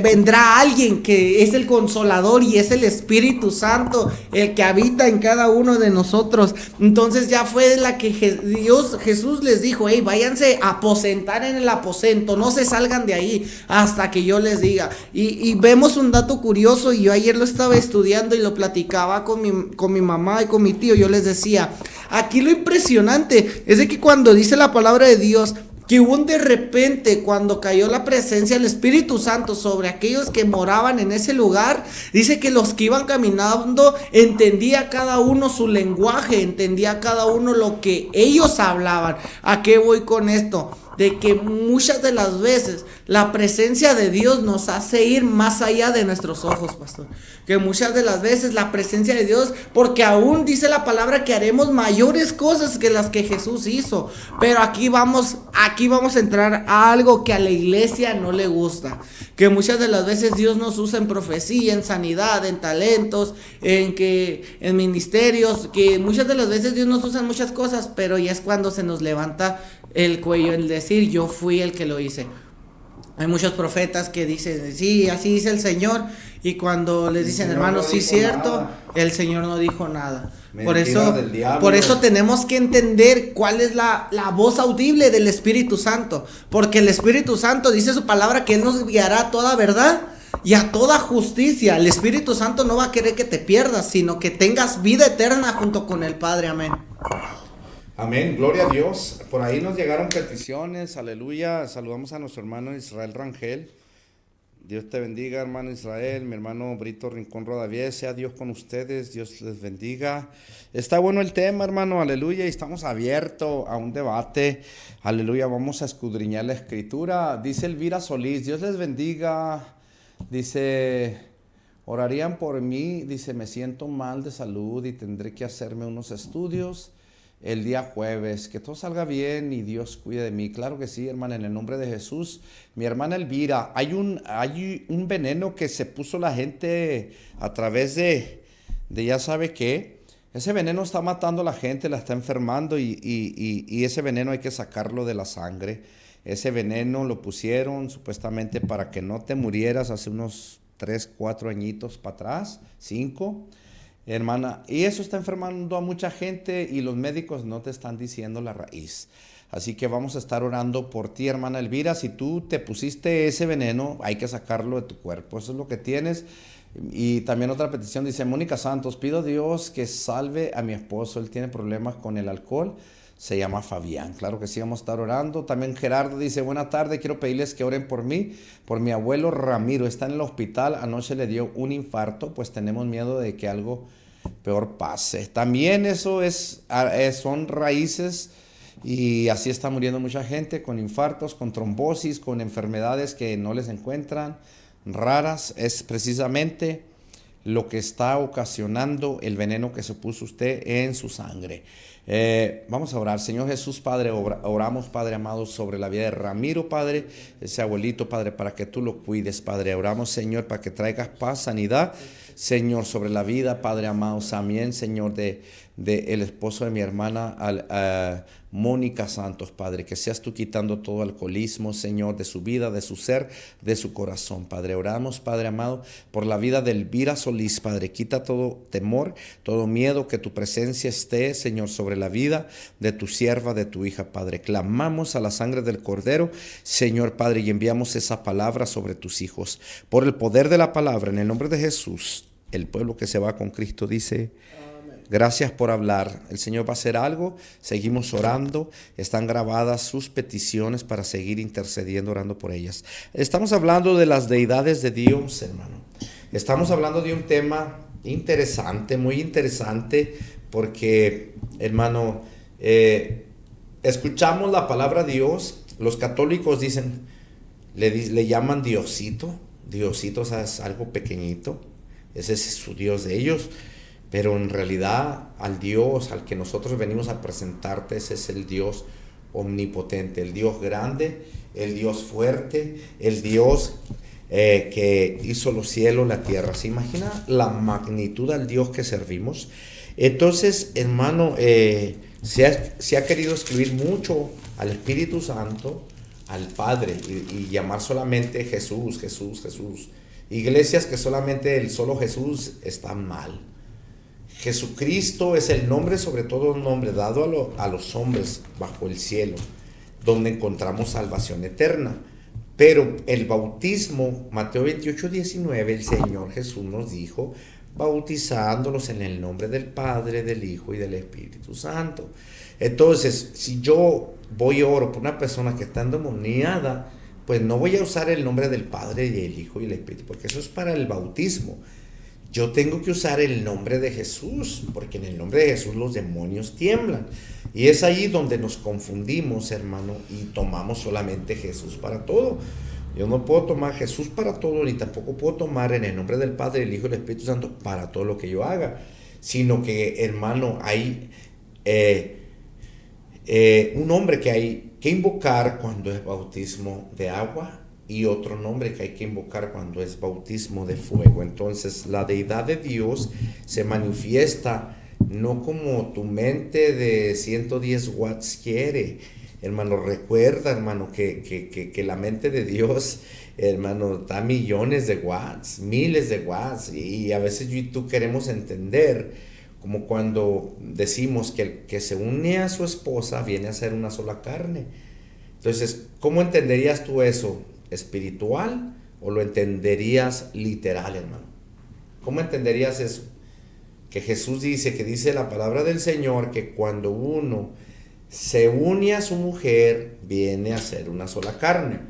vendrá alguien que es el Consolador y es el Espíritu Santo, el que habita en cada uno de nosotros. Entonces ya fue la que Jesús les dijo, hey, váyanse a aposentar en el aposento, no se salgan de ahí hasta que yo les diga. Y vemos un dato curioso, y yo ayer lo estaba estudiando y lo platicaba con mi mamá y con mi tío. Yo les decía, aquí lo impresionante es de que cuando dice la palabra de Dios que hubo de repente, cuando cayó la presencia del Espíritu Santo sobre aquellos que moraban en ese lugar, dice que los que iban caminando entendía cada uno su lenguaje, entendía cada uno lo que ellos hablaban. ¿A qué voy con esto? De que muchas de las veces la presencia de Dios nos hace ir más allá de nuestros ojos, pastor. Que muchas de las veces la presencia de Dios, porque aún dice la palabra que haremos mayores cosas que las que Jesús hizo. Pero aquí vamos a entrar a algo que a la iglesia no le gusta. Que muchas de las veces Dios nos usa en profecía, en sanidad, en talentos, en ministerios. Que muchas de las veces Dios nos usa en muchas cosas, pero ya es cuando se nos levanta el cuello, el decir, yo fui el que lo hice. Hay muchos profetas que dicen, sí, así dice el Señor, y cuando les dicen, hermanos, sí, cierto, el Señor no dijo nada. Por eso tenemos que entender cuál es la voz audible del Espíritu Santo, porque el Espíritu Santo dice su palabra que Él nos guiará a toda verdad y a toda justicia. El Espíritu Santo no va a querer que te pierdas, sino que tengas vida eterna junto con el Padre. Amén. Amén, gloria a Dios. Por ahí nos llegaron peticiones, aleluya. Saludamos a nuestro hermano Israel Rangel. Dios te bendiga, hermano Israel. Mi hermano Brito Rincón Rodavies, sea Dios con ustedes, Dios les bendiga. Está bueno el tema, hermano, aleluya, y estamos abiertos a un debate, aleluya. Vamos a escudriñar la escritura. Dice Elvira Solís, Dios les bendiga. Dice, orarían por mí, dice, me siento mal de salud y tendré que hacerme unos estudios el día jueves, que todo salga bien y Dios cuide de mí. Claro que sí, hermana, en el nombre de Jesús. Mi hermana Elvira, hay un veneno que se puso la gente a través de ya sabe qué. Ese veneno está matando a la gente, la está enfermando, y ese veneno hay que sacarlo de la sangre. Ese veneno lo pusieron supuestamente para que no te murieras hace unos 3, 4 añitos para atrás, 5. Hermana, y eso está enfermando a mucha gente y los médicos no te están diciendo la raíz. Así que vamos a estar orando por ti, hermana Elvira. Si tú te pusiste ese veneno, hay que sacarlo de tu cuerpo. Eso es lo que tienes. Y también otra petición dice, Mónica Santos, pido a Dios que salve a mi esposo. Él tiene problemas con el alcohol. Se llama Fabián. Claro que sí, vamos a estar orando. También Gerardo dice, buena tarde, quiero pedirles que oren por mí, por mi abuelo Ramiro. Está en el hospital, anoche le dio un infarto, pues tenemos miedo de que algo peor pase. También eso son raíces Y así está muriendo mucha gente con infartos, con trombosis, con enfermedades que no les encuentran raras. Es precisamente lo que está ocasionando el veneno que se puso usted en su sangre. Vamos a orar. Señor Jesús, Padre, oramos, Padre amado, sobre la vida de Ramiro, Padre, ese abuelito, Padre, para que tú lo cuides, Padre. Oramos, Señor, para que traigas paz, sanidad, Señor, sobre la vida, Padre amado, también, Señor, de el esposo de mi hermana, Mónica Santos, Padre, que seas tú quitando todo alcoholismo, Señor, de su vida, de su ser, de su corazón, Padre. Oramos, Padre amado, por la vida de Elvira Solís, Padre. Quita todo temor, todo miedo, que tu presencia esté, Señor, sobre la vida de tu sierva, de tu hija, Padre. Clamamos a la sangre del Cordero, Señor, Padre, y enviamos esa palabra sobre tus hijos. Por el poder de la palabra, en el nombre de Jesús, el pueblo que se va con Cristo dice: gracias por hablar. El Señor va a hacer algo. Seguimos orando. Están grabadas sus peticiones para seguir intercediendo, orando por ellas. Estamos hablando de las deidades de Dios, hermano. Estamos hablando de un tema interesante, muy interesante, porque, hermano, escuchamos la palabra Dios. Los católicos dicen, le llaman Diosito. Diosito, o sea, es algo pequeñito. Ese es su Dios de ellos. Pero en realidad al Dios al que nosotros venimos a presentarte, ese es el Dios omnipotente, el Dios grande, el Dios fuerte, el Dios que hizo los cielos, la tierra. ¿Se imagina la magnitud al Dios que servimos? Entonces, hermano, se ha querido escribir mucho al Espíritu Santo, al Padre, y llamar solamente Jesús, Jesús, Jesús. Iglesias que solamente el solo Jesús están mal. Jesucristo es el nombre sobre todo nombre dado a los hombres bajo el cielo, donde encontramos salvación eterna. Pero el bautismo, Mateo 28:19, el Señor Jesús nos dijo, bautizándolos en el nombre del Padre, del Hijo y del Espíritu Santo. Entonces, si yo voy y oro por una persona que está endemoniada, pues no voy a usar el nombre del Padre y el Hijo y el Espíritu, porque eso es para el bautismo. Yo tengo que usar el nombre de Jesús, porque en el nombre de Jesús los demonios tiemblan. Y es ahí donde nos confundimos, hermano, y tomamos solamente Jesús para todo. Yo no puedo tomar Jesús para todo, ni tampoco puedo tomar en el nombre del Padre, el Hijo y el Espíritu Santo para todo lo que yo haga. Sino que, hermano, hay un nombre que hay que invocar cuando es bautismo de agua, y otro nombre que hay que invocar cuando es bautismo de fuego. Entonces la deidad de Dios se manifiesta no como tu mente de 110 watts quiere. Hermano, recuerda, hermano, que la mente de Dios, hermano, da millones de watts, miles de watts, y a veces yo y tú queremos entender, como cuando decimos que el que se une a su esposa viene a ser una sola carne. Entonces, ¿cómo entenderías tú eso? ¿Espiritual o lo entenderías literal, hermano? ¿Cómo entenderías eso? Que Jesús dice, que dice la palabra del Señor, que cuando uno se une a su mujer, viene a ser una sola carne.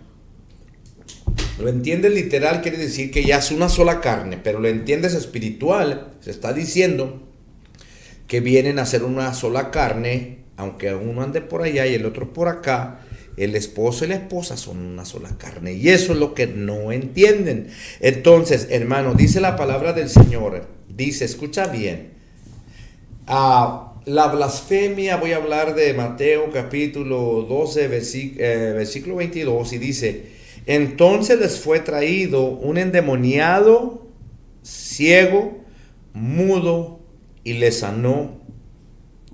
Lo entiendes literal, quiere decir que ya es una sola carne, pero lo entiendes espiritual, se está diciendo que vienen a ser una sola carne, aunque uno ande por allá y el otro por acá. El esposo y la esposa son una sola carne, y eso es lo que no entienden. Entonces, hermano, dice la palabra del Señor, dice, escucha bien, la blasfemia, voy a hablar de Mateo capítulo 12, versículo 22, y dice, entonces les fue traído un endemoniado, ciego, mudo, y le sanó,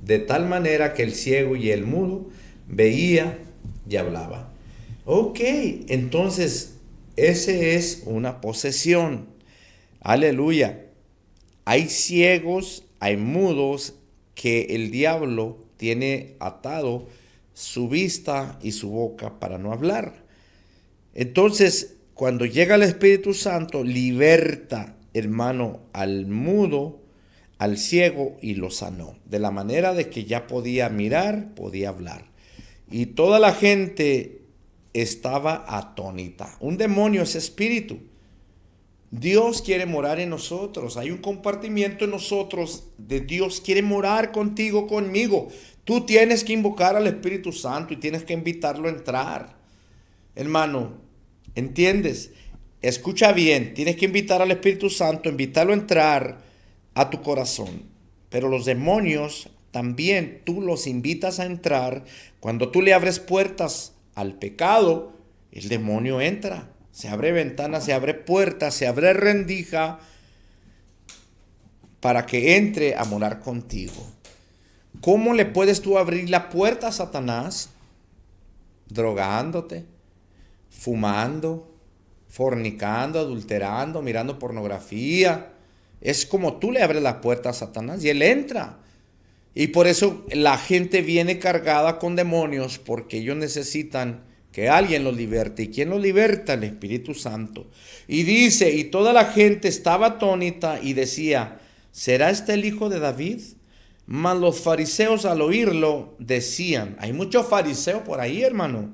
de tal manera que el ciego y el mudo veía y hablaba. Ok, entonces ese es una posesión. Aleluya. Hay ciegos, hay mudos que el diablo tiene atado su vista y su boca para no hablar. Entonces, cuando llega el Espíritu Santo, liberta, hermano, al mudo, al ciego, y lo sanó. De la manera de que ya podía mirar, podía hablar. Y toda la gente estaba atónita. Un demonio es espíritu. Dios quiere morar en nosotros. Hay un compartimiento en nosotros de Dios. Quiere morar contigo, conmigo. Tú tienes que invocar al Espíritu Santo y tienes que invitarlo a entrar. Hermano, ¿entiendes? Escucha bien, tienes que invitar al Espíritu Santo, invitarlo a entrar a tu corazón. Pero los demonios también tú los invitas a entrar. Cuando tú le abres puertas al pecado, el demonio entra. Se abre ventana, se abre puerta, se abre rendija para que entre a morar contigo. ¿Cómo le puedes tú abrir la puerta a Satanás? Drogándote, fumando, fornicando, adulterando, mirando pornografía. Es como tú le abres la puerta a Satanás y él entra. Y por eso la gente viene cargada con demonios, porque ellos necesitan que alguien los liberte. ¿Y quién los liberta? El Espíritu Santo. Y dice, y toda la gente estaba atónita y decía, ¿será este el hijo de David? Mas los fariseos al oírlo decían, hay muchos fariseos por ahí, hermano,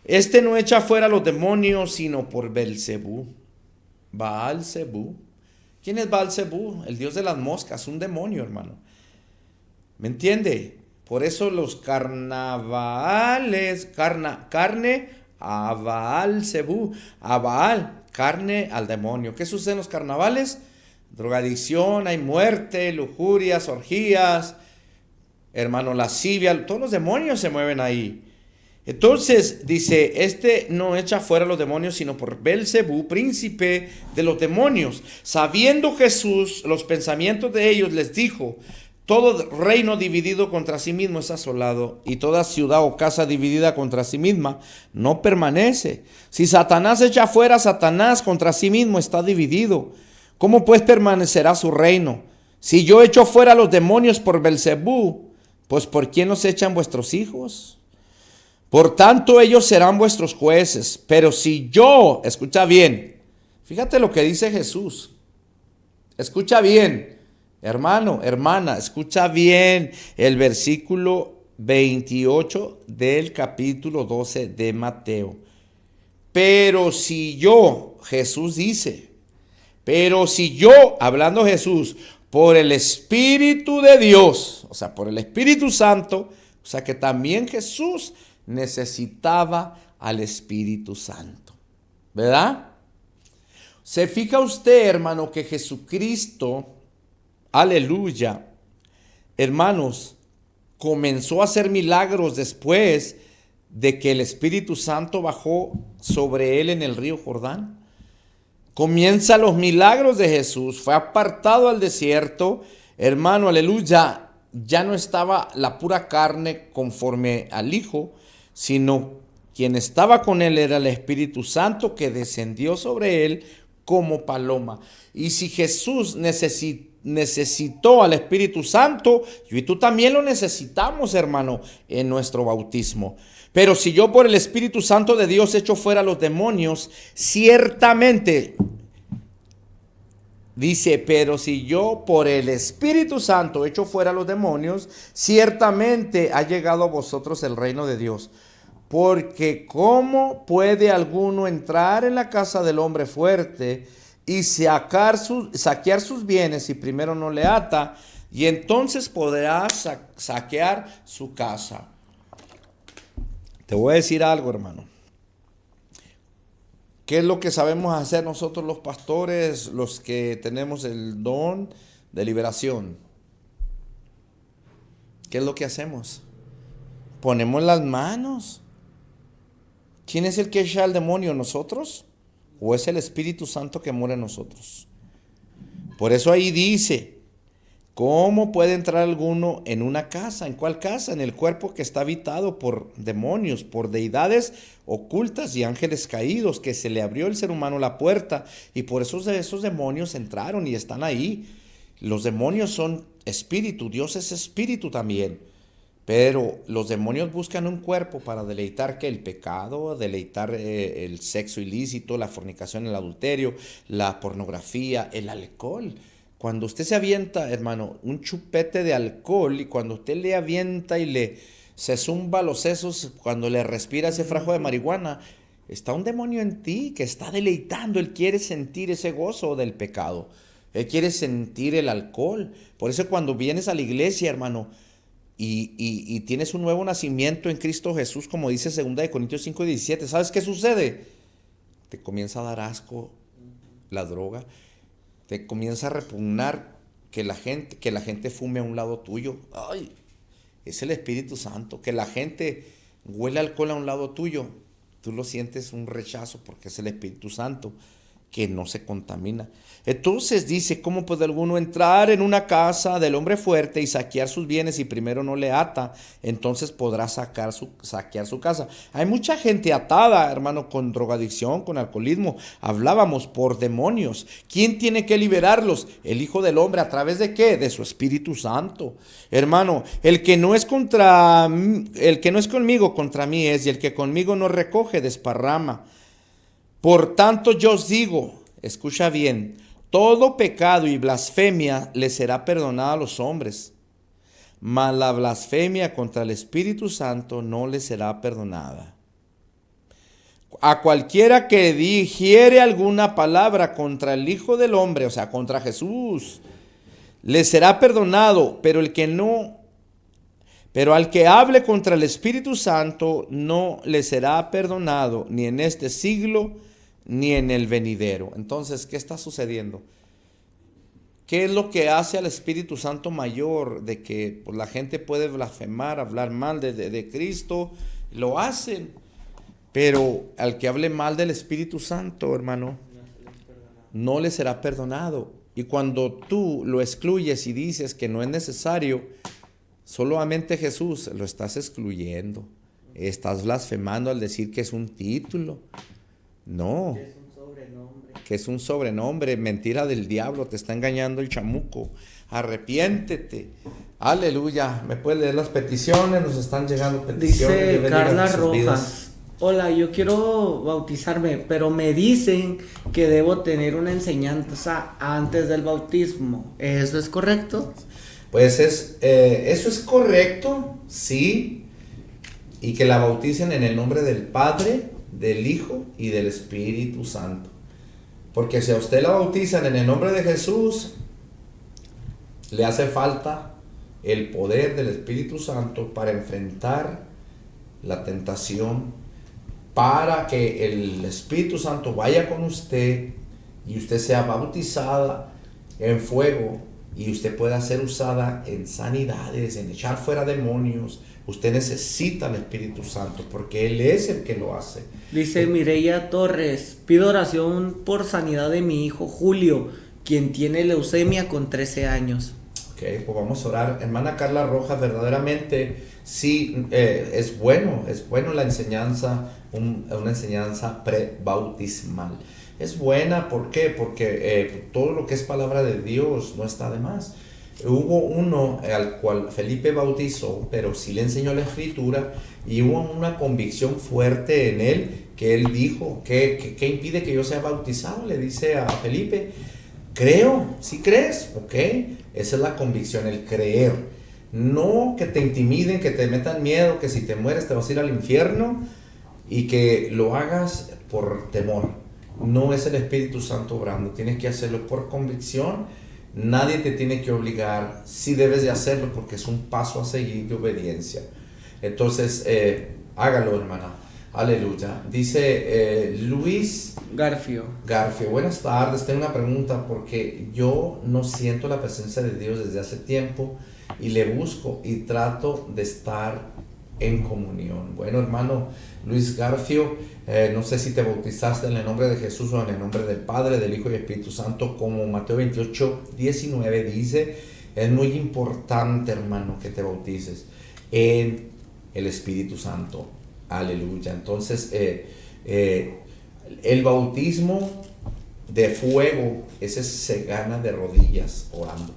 este no echa fuera a los demonios sino por Belcebú. Baal-Zebú. ¿Quién es Baal-Zebú? El dios de las moscas, un demonio, hermano. ¿Me entiende? Por eso los carnavales, carne a Baal-Zebú, a Baal, carne al demonio. ¿Qué sucede en los carnavales? Drogadicción, hay muerte, lujurias, orgías, hermano, lascivia, todos los demonios se mueven ahí. Entonces dice, este no echa fuera a los demonios sino por Belcebú, príncipe de los demonios. Sabiendo Jesús los pensamientos de ellos, les dijo, todo reino dividido contra sí mismo es asolado, y toda ciudad o casa dividida contra sí misma no permanece. Si Satanás echa fuera a Satanás, contra sí mismo está dividido. ¿Cómo pues permanecerá su reino? Si yo echo fuera a los demonios por Belcebú, pues ¿por quién los echan vuestros hijos? Por tanto ellos serán vuestros jueces. Pero si yo, escucha bien, fíjate lo que dice Jesús. Escucha bien, hermano, hermana, escucha bien el versículo 28 del capítulo 12 de Mateo. Pero si yo, Jesús dice, pero si yo, hablando Jesús, por el Espíritu de Dios, o sea, por el Espíritu Santo, o sea que también Jesús necesitaba al Espíritu Santo, ¿verdad? Se fija usted, hermano, que Jesucristo, aleluya, hermanos, comenzó a hacer milagros después de que el Espíritu Santo bajó sobre él en el río Jordán. Comienza los milagros de Jesús, fue apartado al desierto, hermano, aleluya, ya no estaba la pura carne conforme al Hijo, sino quien estaba con él era el Espíritu Santo que descendió sobre él como paloma. Y si Jesús necesitó al Espíritu Santo, yo y tú también lo necesitamos, hermano, en nuestro bautismo. Pero si yo por el Espíritu Santo de Dios echo fuera a los demonios, ciertamente, dice, pero si yo por el Espíritu Santo echo fuera a los demonios, ciertamente ha llegado a vosotros el reino de Dios. Porque ¿cómo puede alguno entrar en la casa del hombre fuerte y saquear sus bienes si primero no le ata? Y entonces podrá saquear su casa. Te voy a decir algo, hermano. ¿Qué es lo que sabemos hacer nosotros los pastores, los que tenemos el don de liberación? ¿Qué es lo que hacemos? Ponemos las manos. ¿Quién es el que echa al demonio? ¿Nosotros? ¿O es el Espíritu Santo que mora en nosotros? Por eso ahí dice, ¿cómo puede entrar alguno en una casa? ¿En cuál casa? En el cuerpo que está habitado por demonios, por deidades ocultas y ángeles caídos, que se le abrió al ser humano la puerta y por eso esos demonios entraron y están ahí. Los demonios son espíritu, Dios es espíritu también. Pero los demonios buscan un cuerpo para deleitar que el pecado, deleitar el sexo ilícito, la fornicación, el adulterio, la pornografía, el alcohol. Cuando usted se avienta, hermano, un chupete de alcohol y cuando usted le avienta y se zumba los sesos, cuando le respira ese frajo de marihuana, está un demonio en ti que está deleitando. Él quiere sentir ese gozo del pecado. Él quiere sentir el alcohol. Por eso cuando vienes a la iglesia, hermano, y tienes un nuevo nacimiento en Cristo Jesús, como dice 2 Corintios 5:17, ¿sabes qué sucede? Te comienza a dar asco la droga, te comienza a repugnar que la gente fume a un lado tuyo. Ay, es el Espíritu Santo. Que la gente huele alcohol a un lado tuyo, tú lo sientes un rechazo porque es el Espíritu Santo que no se contamina. Entonces dice, ¿cómo puede alguno entrar en una casa del hombre fuerte y saquear sus bienes si primero no le ata? Entonces podrá saquear su casa. Hay mucha gente atada, hermano, con drogadicción, con alcoholismo. Hablábamos por demonios. ¿Quién tiene que liberarlos? El Hijo del Hombre. ¿A través de qué? De su Espíritu Santo. Hermano, el que no es conmigo, contra mí es, y el que conmigo no recoge, desparrama. Por tanto yo os digo, escucha bien, todo pecado y blasfemia le será perdonada a los hombres, mas la blasfemia contra el Espíritu Santo no le será perdonada. A cualquiera que dijere alguna palabra contra el Hijo del Hombre, o sea, contra Jesús, le será perdonado, pero al que hable contra el Espíritu Santo no le será perdonado, ni en este siglo, ni en el venidero. Entonces, ¿qué está sucediendo? ¿Qué es lo que hace al Espíritu Santo mayor? De que pues, la gente puede blasfemar, hablar mal de Cristo, lo hacen. Pero al que hable mal del Espíritu Santo, hermano, no le será perdonado. Y cuando tú lo excluyes y dices que no es necesario, solamente Jesús, lo estás excluyendo. Estás blasfemando al decir que es un título. No. Que es un sobrenombre. Mentira del diablo. Te está engañando el chamuco. Arrepiéntete. Aleluya. ¿Me puedes leer las peticiones? Nos están llegando peticiones. Dice Carla Rojas. Hola, yo quiero bautizarme, pero me dicen que debo tener una enseñanza antes del bautismo. ¿Eso es correcto? Pues eso es correcto, sí. Y que la bauticen en el nombre del Padre, del Hijo y del Espíritu Santo. Porque si a usted la bautizan en el nombre de Jesús, le hace falta el poder del Espíritu Santo para enfrentar la tentación, para que el Espíritu Santo vaya con usted y usted sea bautizada en fuego y usted pueda ser usada en sanidades, en echar fuera demonios. Usted necesita el Espíritu Santo porque Él es el que lo hace. Dice Mireya Torres, pido oración por sanidad de mi hijo Julio, quien tiene leucemia con 13 años. Ok, pues vamos a orar. Hermana Carla Rojas, verdaderamente sí, es bueno la enseñanza, una enseñanza prebautismal. Es buena, ¿por qué? Porque todo lo que es palabra de Dios no está de más. Hubo uno al cual Felipe bautizó, pero sí le enseñó la Escritura, y hubo una convicción fuerte en él, que él dijo, ¿qué impide que yo sea bautizado? Le dice a Felipe, creo, ¿sí crees? Ok, esa es la convicción, el creer. No que te intimiden, que te metan miedo, que si te mueres te vas a ir al infierno, y que lo hagas por temor. No es el Espíritu Santo obrando, tienes que hacerlo por convicción. Nadie te tiene que obligar, sí debes de hacerlo porque es un paso a seguir de obediencia. Entonces, hágalo, hermana. Aleluya. Dice Luis Garfio, buenas tardes. Tengo una pregunta porque yo no siento la presencia de Dios desde hace tiempo y le busco y trato de estar en comunión. Bueno, hermano Luis Garfio, no sé si te bautizaste en el nombre de Jesús o en el nombre del Padre, del Hijo y del Espíritu Santo, como Mateo 28:19 dice. Es muy importante, hermano, que te bautices en el Espíritu Santo. Aleluya. Entonces, el bautismo de fuego, ese se gana de rodillas orando.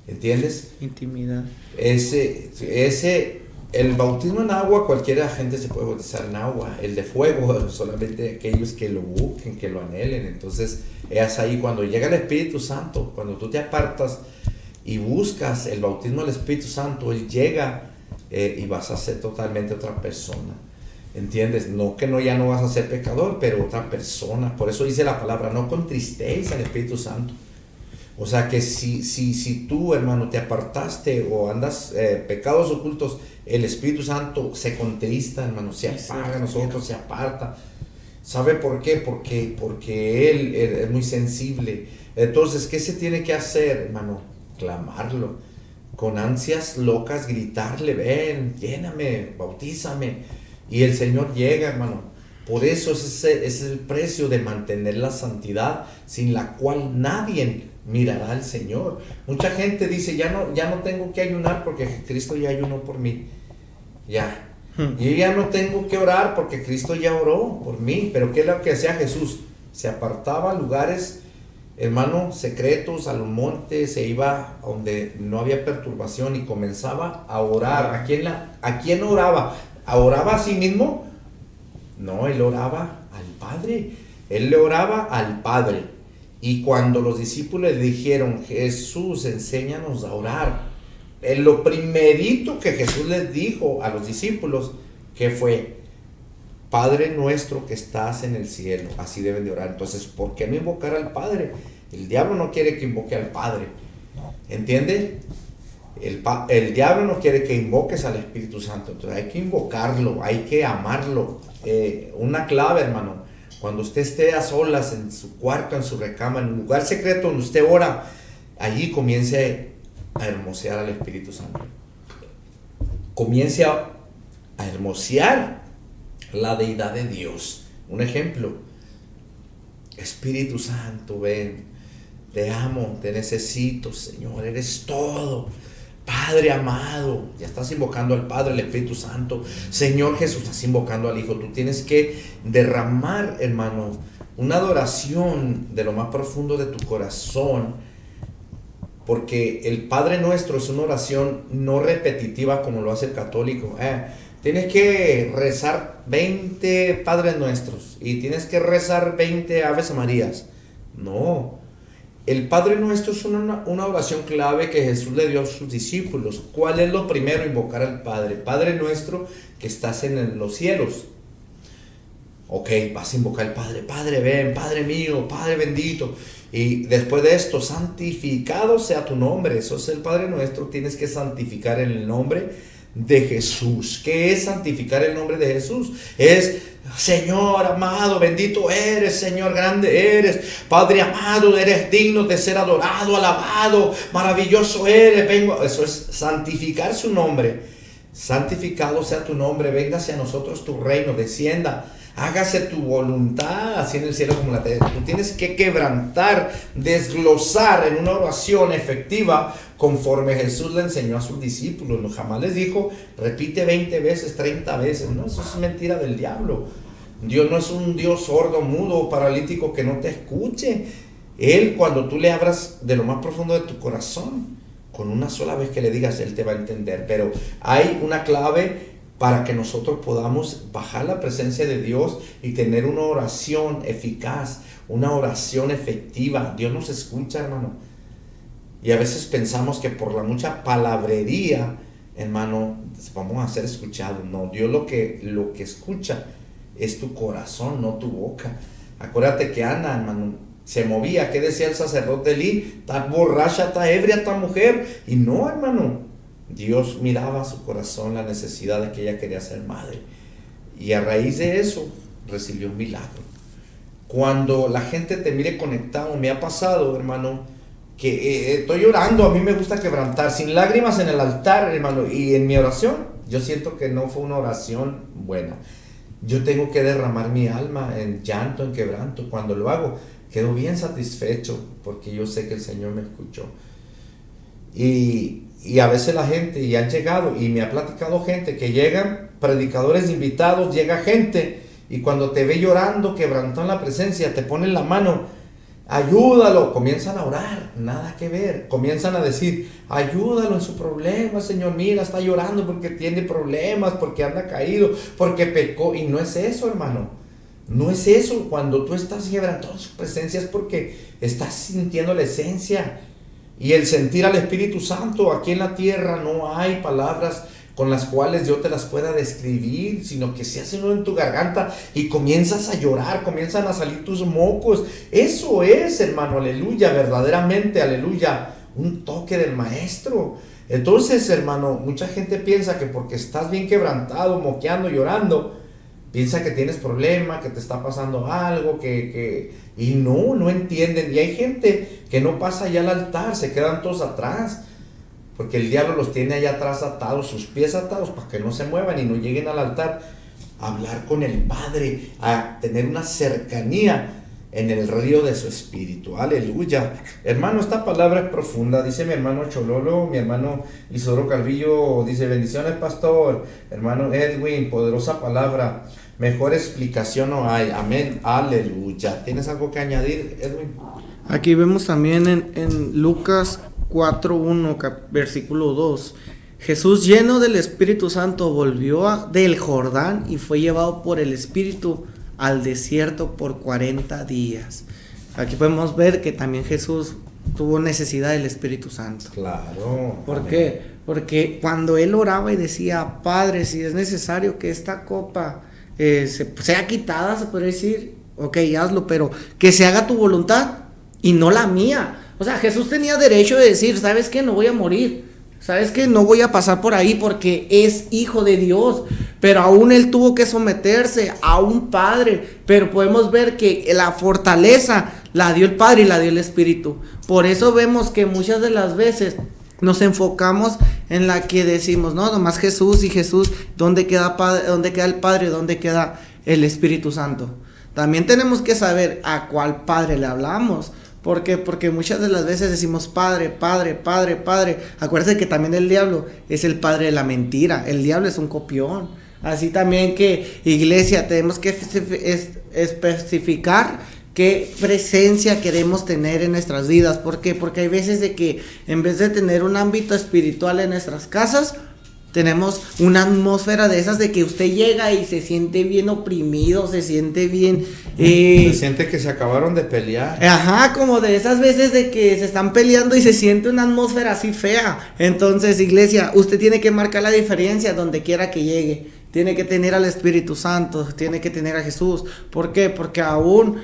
¿Entiendes? intimidad. El bautismo en agua, cualquier gente se puede bautizar en agua. El de fuego, solamente aquellos que lo busquen, que lo anhelen. Entonces, es ahí cuando llega el Espíritu Santo, cuando tú te apartas y buscas el bautismo del Espíritu Santo, Él llega y vas a ser totalmente otra persona. ¿Entiendes? No que ya no vas a ser pecador, pero otra persona. Por eso dice la palabra, no contristéis al Espíritu Santo. O sea que si tú, hermano, te apartaste o andas pecados ocultos, el Espíritu Santo se contrista, hermano, se apaga, nosotros se aparta. ¿Sabe por qué? Porque él es muy sensible. Entonces, ¿qué se tiene que hacer, hermano? Clamarlo. Con ansias locas, gritarle, ven, lléname, bautízame. Y el Señor llega, hermano. Por eso ese es el precio de mantener la santidad, sin la cual nadie mirará al Señor. Mucha gente dice, ya no tengo que ayunar porque Cristo ya ayunó por mí. Ya. Y ya no tengo que orar porque Cristo ya oró por mí. Pero ¿qué es lo que hacía Jesús? Se apartaba a lugares, hermano, secretos, a los montes, se iba donde no había perturbación y comenzaba a orar. ¿A quién oraba? ¿Oraba a sí mismo? No, él oraba al Padre. Él le oraba al Padre. Y cuando los discípulos le dijeron, Jesús, enséñanos a orar, lo primerito que Jesús les dijo a los discípulos, que fue, Padre nuestro que estás en el cielo, así deben de orar. Entonces, ¿por qué no invocar al Padre? El diablo no quiere que invoque al Padre, ¿entiende? El diablo no quiere que invoques al Espíritu Santo. Entonces hay que invocarlo, hay que amarlo. Una clave, hermano, cuando usted esté a solas en su cuarto, en su recámara, en un lugar secreto donde usted ora, allí comience a hermosear al Espíritu Santo. Comience a hermosear la deidad de Dios. Un ejemplo, Espíritu Santo, ven, te amo, te necesito, Señor, eres todo. Padre amado, ya estás invocando al Padre, al Espíritu Santo. Señor Jesús, estás invocando al Hijo. Tú tienes que derramar, hermano, una adoración de lo más profundo de tu corazón, porque el Padre Nuestro es una oración no repetitiva como lo hace el católico. Tienes que rezar 20 Padres Nuestros y tienes que rezar 20 Aves Marías. No. El Padre Nuestro es una oración clave que Jesús le dio a sus discípulos. ¿Cuál es lo primero? Invocar al Padre. Padre nuestro que estás en los cielos. Ok, vas a invocar al Padre. Padre, ven, Padre mío, Padre bendito. Y después de esto, santificado sea tu nombre. Eso es el Padre Nuestro. Tienes que santificar el nombre de Jesús. ¿Qué es santificar el nombre de Jesús? Es Señor amado, bendito eres, Señor grande eres, Padre amado, eres digno de ser adorado, alabado, maravilloso eres. Eso es santificar su nombre. Santificado sea tu nombre, venga hacia nosotros tu reino, descienda, hágase tu voluntad, así en el cielo como en la tierra. Tú tienes que quebrantar, desglosar en una oración efectiva conforme Jesús le enseñó a sus discípulos. No, jamás les dijo, repite 20 veces, 30 veces. No, eso es mentira del diablo. Dios no es un Dios sordo, mudo, paralítico que no te escuche. Él, cuando tú le abras de lo más profundo de tu corazón, con una sola vez que le digas, Él te va a entender. Pero hay una clave para que nosotros podamos bajar la presencia de Dios y tener una oración eficaz, una oración efectiva. Dios nos escucha, hermano. Y a veces pensamos que por la mucha palabrería, hermano, vamos a ser escuchados. No, Dios lo que escucha es tu corazón, no tu boca. Acuérdate que Ana, hermano, se movía. ¿Qué decía el sacerdote Elí? Está borracha, está ebria esta mujer. Y no, hermano, Dios miraba a su corazón la necesidad de que ella quería ser madre. Y a raíz de eso recibió un milagro. Cuando la gente te mire conectado, me ha pasado, hermano, que estoy orando, a mí me gusta quebrantar, sin lágrimas en el altar, hermano, y en mi oración, yo siento que no fue una oración buena. Yo tengo que derramar mi alma en llanto, en quebranto. Cuando lo hago, quedo bien satisfecho, porque yo sé que el Señor me escuchó. Y a veces la gente, y han llegado, y me ha platicado gente, que llegan predicadores invitados, llega gente, y cuando te ve llorando, quebrantando la presencia, te ponen la mano, ayúdalo, comienzan a orar, nada que ver, comienzan a decir, ayúdalo en su problema, Señor, mira, está llorando porque tiene problemas, porque anda caído, porque pecó. Y no es eso, hermano, no es eso. Cuando tú estás quebrantando su presencia es porque estás sintiendo la esencia y el sentir al Espíritu Santo. Aquí en la tierra no hay palabras con las cuales yo te las pueda describir, sino que se hace uno en tu garganta y comienzas a llorar, comienzan a salir tus mocos. Eso es, hermano, aleluya, verdaderamente, aleluya, un toque del maestro. Entonces, hermano, mucha gente piensa que porque estás bien quebrantado, moqueando, llorando, piensa que tienes problema, que te está pasando algo, y no entienden. Y hay gente que no pasa allá al altar, se quedan todos atrás, porque el diablo los tiene allá atrás atados, sus pies atados, para que no se muevan y no lleguen al altar a hablar con el Padre, a tener una cercanía en el río de su espíritu. Aleluya. Hermano, esta palabra es profunda. Dice mi hermano Chololo, mi hermano Isidoro Calvillo, dice: bendiciones, pastor. Hermano Edwin, poderosa palabra. Mejor explicación no hay. Amén. Aleluya. ¿Tienes algo que añadir, Edwin? Aquí vemos también en Lucas 4:1, versículo 2. Jesús, lleno del Espíritu Santo, volvió del Jordán y fue llevado por el Espíritu al desierto por 40 días. Aquí podemos ver que también Jesús tuvo necesidad del Espíritu Santo. Claro. ¿Por qué? Porque cuando él oraba y decía: Padre, si es necesario que esta copa sea quitada, se podría decir, ok, hazlo, pero que se haga tu voluntad y no la mía. O sea, Jesús tenía derecho de decir: ¿sabes qué? No voy a morir. ¿Sabes qué? No voy a pasar por ahí porque es hijo de Dios. Pero aún él tuvo que someterse a un Padre. Pero podemos ver que la fortaleza la dio el Padre y la dio el Espíritu. Por eso vemos que muchas de las veces nos enfocamos en la que decimos: no, nomás Jesús y Jesús. ¿Dónde queda el Padre? ¿Dónde queda el Espíritu Santo? También tenemos que saber a cuál Padre le hablamos. ¿Por qué? Porque muchas de las veces decimos Padre, Padre, Padre, Padre. Acuérdense que también el diablo es el padre de la mentira. El diablo es un copión. Así también que, iglesia, tenemos que especificar qué presencia queremos tener en nuestras vidas. ¿Por qué? Porque hay veces de que en vez de tener un ámbito espiritual en nuestras casas, tenemos una atmósfera de esas de que usted llega y se siente bien oprimido, se siente bien... se siente que se acabaron de pelear. Ajá, como de esas veces de que se están peleando y se siente una atmósfera así fea. Entonces, iglesia, usted tiene que marcar la diferencia donde quiera que llegue. Tiene que tener al Espíritu Santo, tiene que tener a Jesús. ¿Por qué? Porque aún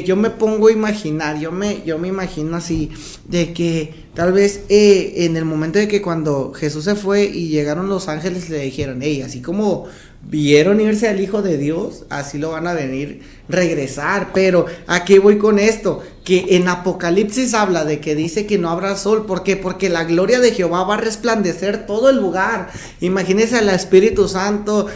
yo me pongo a imaginar, yo me imagino así, de que tal vez en el momento de que cuando Jesús se fue y llegaron los ángeles le dijeron: hey, así como vieron irse al Hijo de Dios, así lo van a venir regresar. Pero ¿a qué voy con esto? Que en Apocalipsis habla de que dice que no habrá sol. ¿Por qué? Porque la gloria de Jehová va a resplandecer todo el lugar. Imagínense al Espíritu Santo,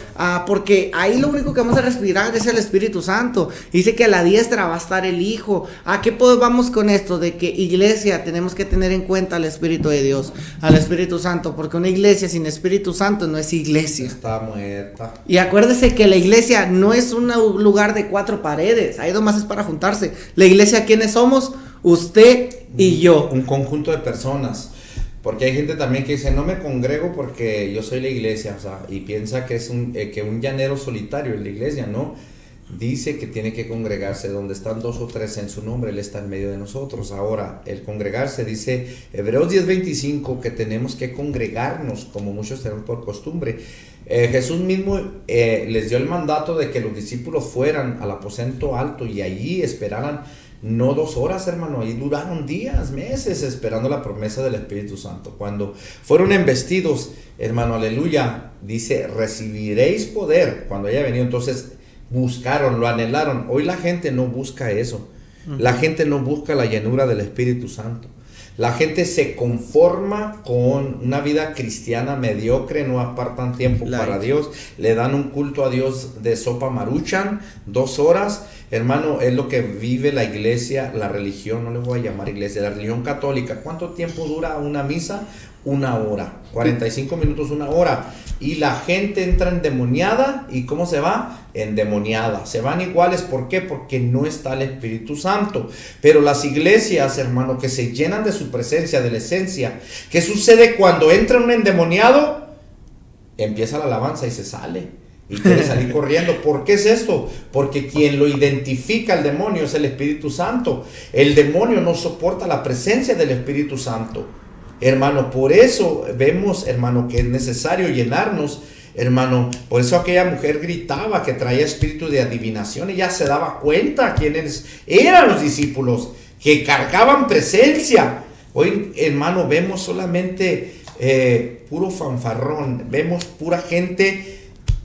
porque ahí lo único que vamos a respirar es el Espíritu Santo. Dice que a la diestra va a estar el Hijo. ¿A qué vamos con esto? De que, iglesia, tenemos que tener en cuenta al Espíritu de Dios, al Espíritu Santo, porque una iglesia sin Espíritu Santo no es iglesia. Está muerta. Y acuérdese que la iglesia no es un lugar de 4 paredes, ahí nomás es para juntarse. La iglesia, ¿quiénes somos? Usted y yo. Un conjunto de personas. Porque hay gente también que dice: no me congrego porque yo soy la iglesia, o sea, y piensa que es que un llanero solitario es la iglesia. No, dice que tiene que congregarse donde están 2 o 3 en su nombre, Él está en medio de nosotros. Ahora, el congregarse, dice Hebreos 10:25, que tenemos que congregarnos como muchos tenemos por costumbre. Jesús mismo les dio el mandato de que los discípulos fueran al aposento alto y allí esperaran, no 2 horas, hermano, ahí duraron días, meses esperando la promesa del Espíritu Santo. Cuando fueron embestidos, hermano, aleluya, dice: recibiréis poder cuando haya venido. Entonces buscaron, lo anhelaron. Hoy la gente no busca eso. La gente no busca la llenura del Espíritu Santo. La gente se conforma con una vida cristiana mediocre, no apartan tiempo para Dios, le dan un culto a Dios de sopa maruchan, 2 horas. Hermano, es lo que vive la iglesia, la religión, no le voy a llamar iglesia, la religión católica. ¿Cuánto tiempo dura una misa? 1 hora, 45 minutos, 1 hora. Y la gente entra endemoniada. ¿Y cómo se va? Endemoniada. Se van iguales. ¿Por qué? Porque no está el Espíritu Santo. Pero las iglesias, hermano, que se llenan de su presencia, de la esencia. ¿Qué sucede cuando entra un endemoniado? Empieza la alabanza y se sale. Y quiere salir corriendo. ¿Por qué es esto? Porque quien lo identifica al demonio es el Espíritu Santo. El demonio no soporta la presencia del Espíritu Santo. Hermano, por eso vemos, hermano, que es necesario llenarnos, hermano. Por eso aquella mujer gritaba que traía espíritu de adivinación. Ella se daba cuenta quiénes eran los discípulos que cargaban presencia. Hoy, hermano, vemos solamente puro fanfarrón. Vemos pura gente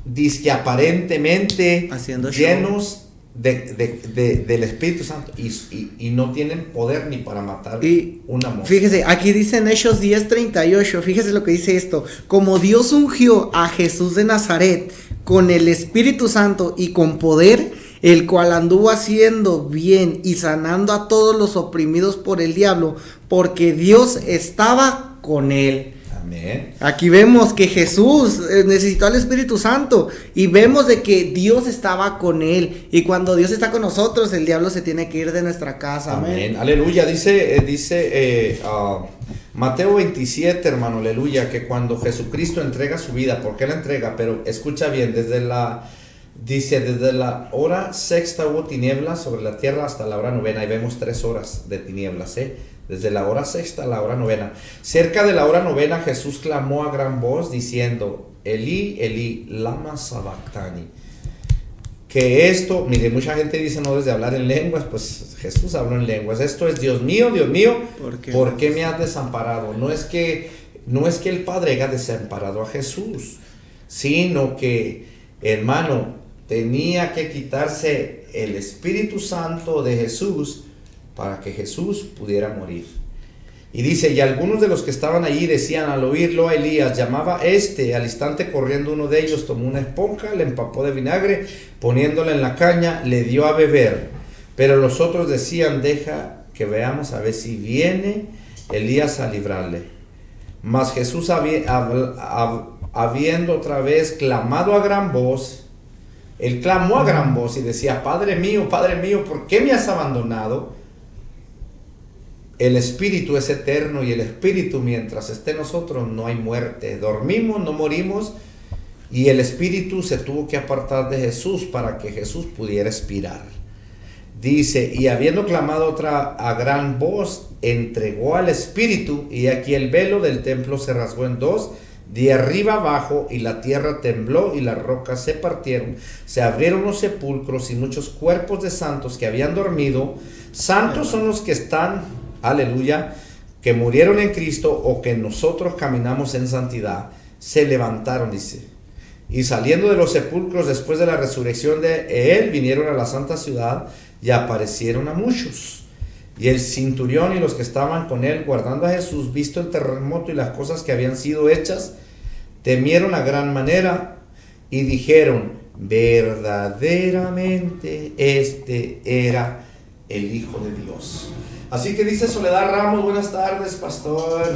dizque aparentemente haciendo llenos del Espíritu Santo y no tienen poder ni para matar una mosca. Fíjese, aquí dice en Hechos 10:38, fíjese lo que dice esto: como Dios ungió a Jesús de Nazaret con el Espíritu Santo y con poder, el cual anduvo haciendo bien y sanando a todos los oprimidos por el diablo, porque Dios estaba con él. Amén. Aquí vemos que Jesús necesitó al Espíritu Santo y vemos de que Dios estaba con él, y cuando Dios está con nosotros el diablo se tiene que ir de nuestra casa. Amén. Aleluya. Dice Mateo 27, hermano, aleluya, que cuando Jesucristo entrega su vida, ¿por qué la entrega? Pero escucha bien, desde la hora sexta hubo tinieblas sobre la tierra hasta la hora novena, y vemos 3 horas de tinieblas, desde la hora sexta a la hora novena. Cerca de la hora novena Jesús clamó a gran voz diciendo: Elí, Elí, lama sabactani. Que esto, mire, mucha gente dice no debes de hablar en lenguas. Pues Jesús habló en lenguas. Esto es: Dios mío, ¿por qué me has desamparado? No es que el Padre haya desamparado a Jesús, sino que, hermano, tenía que quitarse el Espíritu Santo de Jesús para que Jesús pudiera morir. Y dice: y algunos de los que estaban allí decían al oírlo a Elías, llamaba al instante corriendo uno de ellos, tomó una esponja, le empapó de vinagre, poniéndola en la caña, le dio a beber. Pero los otros decían: deja que veamos a ver si viene Elías a librarle. Mas Jesús habiendo otra vez clamado a gran voz, él clamó a gran voz y decía: Padre mío, ¿por qué me has abandonado? El Espíritu es eterno, y el Espíritu, mientras esté en nosotros, no hay muerte. Dormimos, no morimos. Y el Espíritu se tuvo que apartar de Jesús para que Jesús pudiera expirar. Dice: y habiendo clamado otra a gran voz, entregó al Espíritu, y aquí el velo del templo se rasgó en 2, de arriba abajo, y la tierra tembló y las rocas se partieron. Se abrieron los sepulcros y muchos cuerpos de santos que habían dormido. Santos son los que están, aleluya, que murieron en Cristo o que nosotros caminamos en santidad, se levantaron, dice. Y saliendo de los sepulcros después de la resurrección de él, vinieron a la santa ciudad y aparecieron a muchos. Y el centurión y los que estaban con él guardando a Jesús, visto el terremoto y las cosas que habían sido hechas, temieron a gran manera y dijeron: verdaderamente este era el Hijo de Dios. Así que dice Soledad Ramos: buenas tardes, pastor.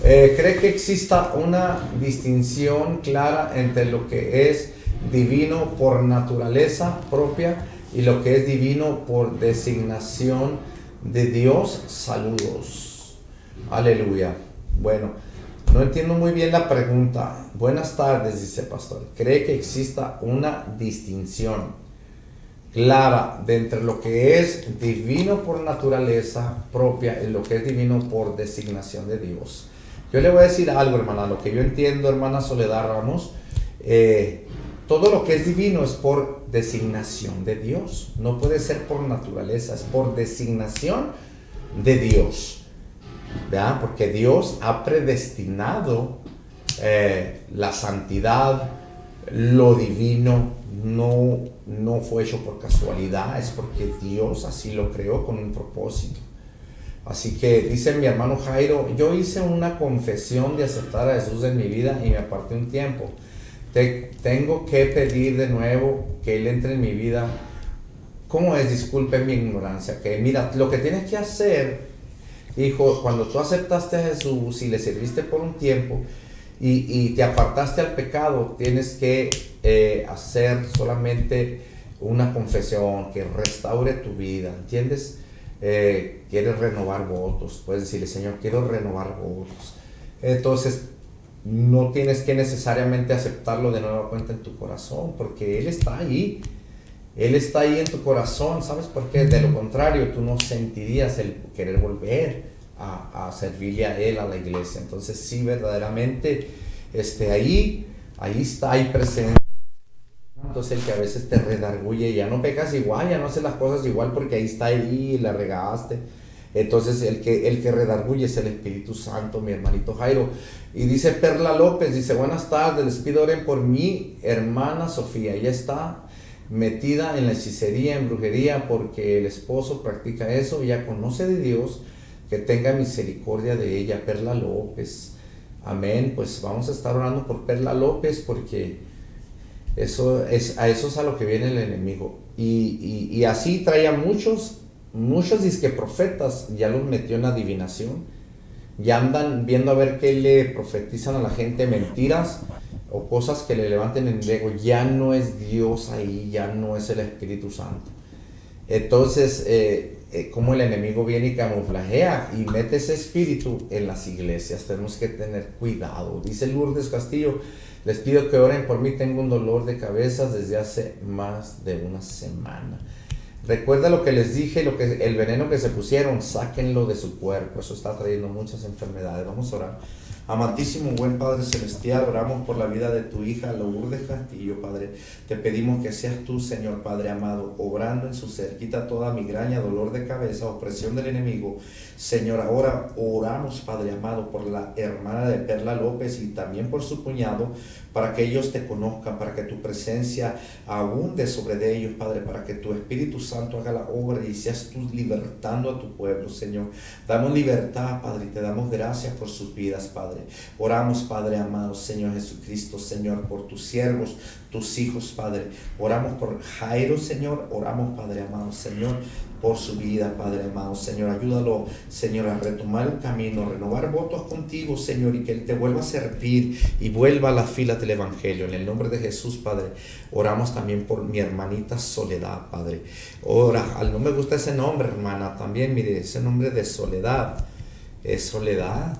¿Cree que exista una distinción clara entre lo que es divino por naturaleza propia y lo que es divino por designación de Dios? Saludos. Aleluya. Bueno, no entiendo muy bien la pregunta. Buenas tardes, dice pastor. ¿Cree que exista una distinción clara de entre lo que es divino por naturaleza propia y lo que es divino por designación de Dios? Yo le voy a decir algo, hermana, lo que yo entiendo, hermana Soledad Ramos, todo lo que es divino es por designación de Dios, no puede ser por naturaleza, es por designación de Dios, ¿verdad? Porque Dios ha predestinado la santidad, lo divino. No fue hecho por casualidad, es porque Dios así lo creó con un propósito. Así que dice mi hermano Jairo: yo hice una confesión de aceptar a Jesús en mi vida y me aparté un tiempo. Tengo que pedir de nuevo que Él entre en mi vida. ¿Cómo es? Disculpen mi ignorancia. Que mira, lo que tienes que hacer, hijo, cuando tú aceptaste a Jesús y le serviste por un tiempo y te apartaste al pecado, tienes que hacer solamente una confesión que restaure tu vida, ¿entiendes? Quieres renovar votos, puedes decirle: Señor, quiero renovar votos. Entonces no tienes que necesariamente aceptarlo de nueva cuenta en tu corazón, porque Él está ahí en tu corazón. ¿Sabes por qué? De lo contrario, tú no sentirías el querer volver a servirle a Él, a la iglesia. Entonces sí, verdaderamente, ahí está, ahí presente. Entonces el que a veces te redarguye, ya no pecas igual, ya no haces las cosas igual porque ahí está ahí y la regaste. Entonces el que redarguye es el Espíritu Santo, mi hermanito Jairo. Y dice Perla López, dice: buenas tardes, les pido oren por mi hermana Sofía. Ella está metida en la hechicería, en brujería, porque el esposo practica eso. Ella conoce de Dios, que tenga misericordia de ella. Perla López, amén. Pues vamos a estar orando por Perla López, porque a eso es a lo que viene el enemigo. Y así trae a muchos disque profetas, ya los metió en adivinación. Ya andan viendo a ver qué le profetizan a la gente, mentiras o cosas que le levanten en el ego. Ya no es Dios ahí, ya no es el Espíritu Santo. Entonces, como el enemigo viene y camuflajea y mete ese espíritu en las iglesias, tenemos que tener cuidado. Dice Lourdes Castillo: les pido que oren por mí, tengo un dolor de cabeza desde hace más de una semana. Recuerda lo que les dije, el veneno que se pusieron, sáquenlo de su cuerpo. Eso está trayendo muchas enfermedades. Vamos a orar. Amantísimo, buen Padre Celestial, oramos por la vida de tu hija Lourdes Castillo, Padre. Te pedimos que seas tú, Señor Padre amado, obrando en su ser. Quita toda migraña, dolor de cabeza, opresión del enemigo. Señor, ahora oramos, Padre amado, por la hermana de Perla López y también por su cuñado, para que ellos te conozcan, para que tu presencia abunde sobre de ellos, Padre, para que tu Espíritu Santo haga la obra y seas tú libertando a tu pueblo, Señor. Damos libertad, Padre, y te damos gracias por sus vidas, Padre. Oramos, Padre amado, Señor Jesucristo, Señor, por tus siervos, tus hijos, Padre. Oramos por Jairo, Señor. Oramos, Padre amado, Señor, por su vida, Padre amado, Señor. Ayúdalo, Señor, a retomar el camino, a renovar votos contigo, Señor, y que Él te vuelva a servir y vuelva a las filas del Evangelio. En el nombre de Jesús, Padre. Oramos también por mi hermanita Soledad, Padre. Ora, no me gusta ese nombre, hermana, también, mire, ese nombre de Soledad. Es Soledad.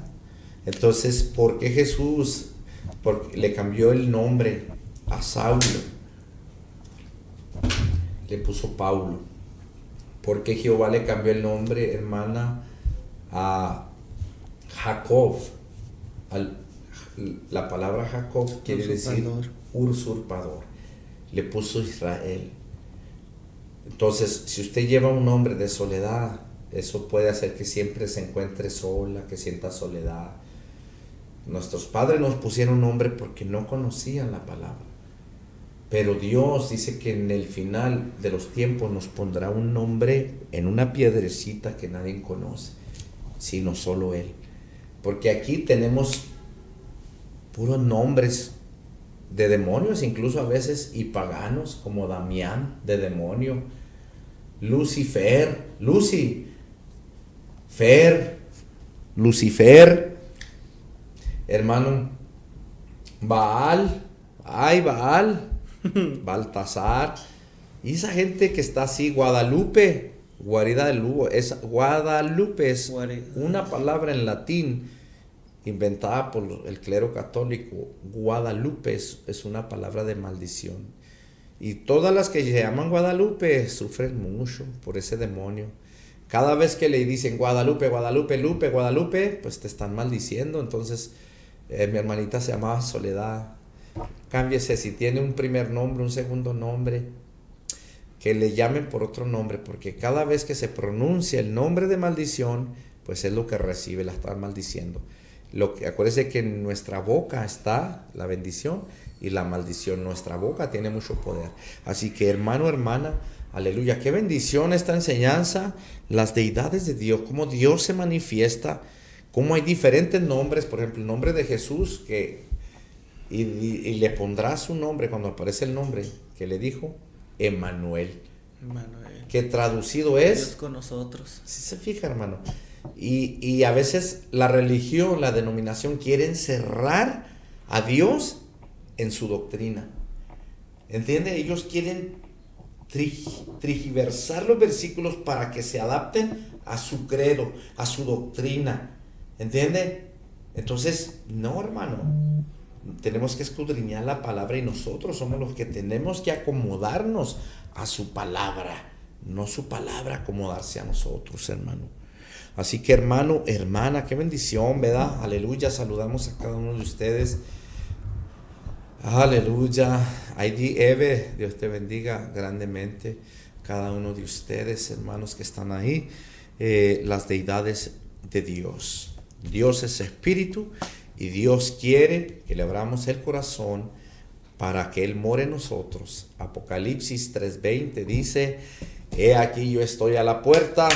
Entonces, ¿por qué Jesús le cambió el nombre a Saulo? Le puso Paulo. ¿Por qué Jehová le cambió el nombre, hermana, a Jacob? La palabra Jacob quiere decir usurpador. Le puso Israel. Entonces, si usted lleva un nombre de soledad, eso puede hacer que siempre se encuentre sola, que sienta soledad. Nuestros padres nos pusieron nombre porque no conocían la palabra. Pero Dios dice que en el final de los tiempos nos pondrá un nombre en una piedrecita que nadie conoce, sino solo Él. Porque aquí tenemos puros nombres de demonios, incluso a veces, y paganos, como Damián, de demonio. Lucifer, Lucifer, hermano, Baal, Baltasar, y esa gente que está así, Guadalupe, guarida del Lugo, Guadalupe es una palabra en latín inventada por el clero católico. Guadalupe es una palabra de maldición, y todas las que se llaman Guadalupe sufren mucho por ese demonio. Cada vez que le dicen Guadalupe, pues te están maldiciendo. Entonces mi hermanita se llamaba Soledad. Cámbiese, si tiene un primer nombre, un segundo nombre, que le llamen por otro nombre, porque cada vez que se pronuncia el nombre de maldición, pues es lo que recibe, la están maldiciendo. Acuérdese que en nuestra boca está la bendición y la maldición. Nuestra boca tiene mucho poder. Así que, hermano, hermana, aleluya, qué bendición esta enseñanza, las deidades de Dios, cómo Dios se manifiesta, cómo hay diferentes nombres. Por ejemplo, el nombre de Jesús, y le pondrá su nombre cuando aparece el nombre que le dijo, Emmanuel, que traducido es Dios con nosotros. Si se fija, hermano, y a veces la religión, la denominación quiere encerrar a Dios en su doctrina, ¿entiende? Ellos quieren trigiversar los versículos para que se adapten a su credo, a su doctrina, ¿entiende? Entonces, no, hermano, tenemos que escudriñar la palabra, y nosotros somos los que tenemos que acomodarnos a su palabra, no su palabra acomodarse a nosotros, hermano. Así que hermano, hermana, qué bendición, ¿verdad? Aleluya, saludamos a cada uno de ustedes. Aleluya. Heidi Eve, Dios te bendiga grandemente. Cada uno de ustedes, hermanos que están ahí, las deidades de Dios. Dios es espíritu y Dios quiere que le abramos el corazón para que Él more en nosotros. Apocalipsis 3:20 dice: he aquí yo estoy a la puerta,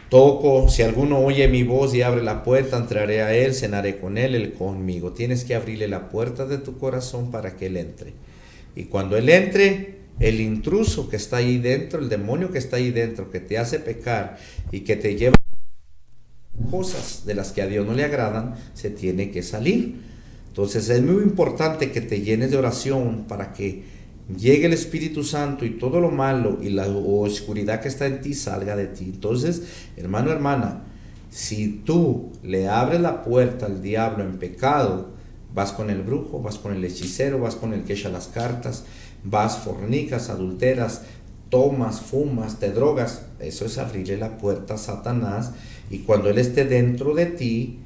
toco, si alguno oye mi voz y abre la puerta, entraré a él, cenaré con él conmigo. Tienes que abrirle la puerta de tu corazón para que Él entre. Y cuando Él entre, el intruso que está ahí dentro, el demonio que está ahí dentro, que te hace pecar y que te lleva a cosas de las que a Dios no le agradan, se tiene que salir. Entonces es muy importante que te llenes de oración para que llegue el Espíritu Santo y todo lo malo y la oscuridad que está en ti salga de ti. Entonces, hermano, hermana, si tú le abres la puerta al diablo en pecado, vas con el brujo, vas con el hechicero, vas con el que echa las cartas, vas, fornicas, adulteras, tomas, fumas, te drogas. Eso es abrirle la puerta a Satanás, y cuando él esté dentro de ti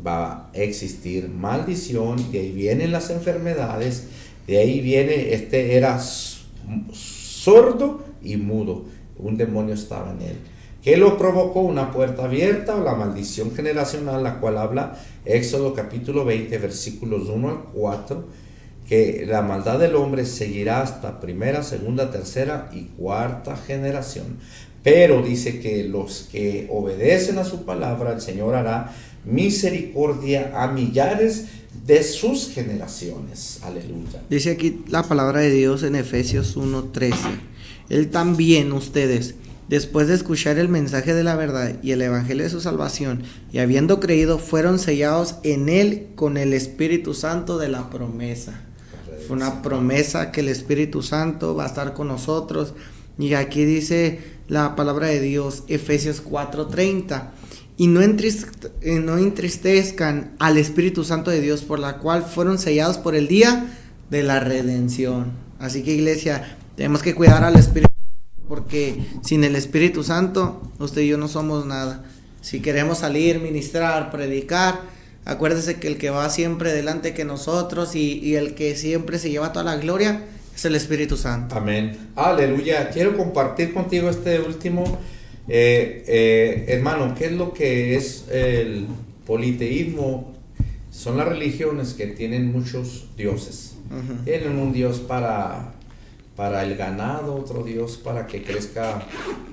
va a existir maldición, de ahí vienen las enfermedades. De ahí viene, era sordo y mudo, un demonio estaba en él. ¿Qué lo provocó? Una puerta abierta, o la maldición generacional, la cual habla Éxodo capítulo 20, versículos 1 al 4, que la maldad del hombre seguirá hasta primera, segunda, tercera y cuarta generación. Pero dice que los que obedecen a su palabra, el Señor hará misericordia a millares de sus generaciones. Aleluya. Dice aquí la palabra de Dios en Efesios 1:13. Él también, ustedes, después de escuchar el mensaje de la verdad y el evangelio de su salvación, y habiendo creído, fueron sellados en él con el Espíritu Santo de la promesa. Fue una promesa que el Espíritu Santo va a estar con nosotros. Y aquí dice la palabra de Dios, Efesios 4:30. Y no entristezcan al Espíritu Santo de Dios, por la cual fueron sellados por el día de la redención. Así que, iglesia, tenemos que cuidar al Espíritu, porque sin el Espíritu Santo, usted y yo no somos nada. Si queremos salir, ministrar, predicar, acuérdese que el que va siempre delante que nosotros y el que siempre se lleva toda la gloria es el Espíritu Santo. Amén. Aleluya. Quiero compartir contigo este último. Hermano, ¿qué es lo que es el politeísmo? Son las religiones que tienen muchos dioses. Tienen un dios para el ganado, otro dios para que crezca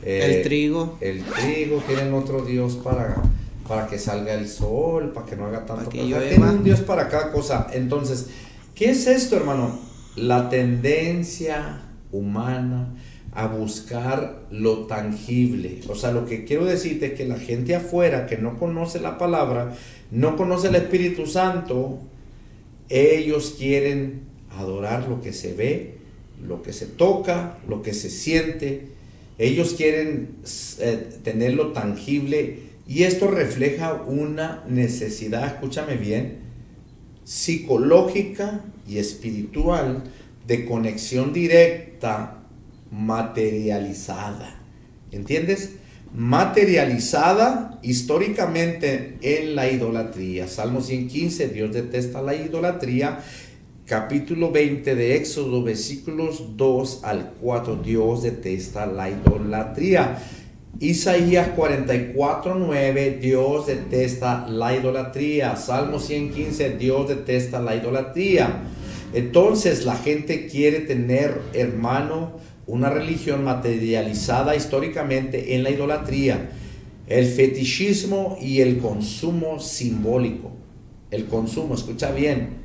el trigo, tienen otro dios para que salga el sol, para que no haga tanto calor. Tienen un dios para cada cosa. Entonces, ¿qué es esto, hermano? La tendencia humana a buscar lo tangible. O sea, lo que quiero decirte es que la gente afuera que no conoce la palabra, no conoce el Espíritu Santo, ellos quieren adorar lo que se ve, lo que se toca, lo que se siente. Ellos quieren tener lo tangible, y esto refleja una necesidad, escúchame bien, psicológica y espiritual de conexión directa, materializada. ¿Entiendes? Materializada históricamente en la idolatría. Salmo 115, Dios detesta la idolatría. Capítulo 20 de Éxodo, versículos 2 al 4, Dios detesta la idolatría. Isaías 44:9, Dios detesta la idolatría. Salmo 115, Dios detesta la idolatría. Entonces la gente quiere tener, hermano, una religión materializada históricamente en la idolatría, el fetichismo y el consumo simbólico. El consumo, escucha bien.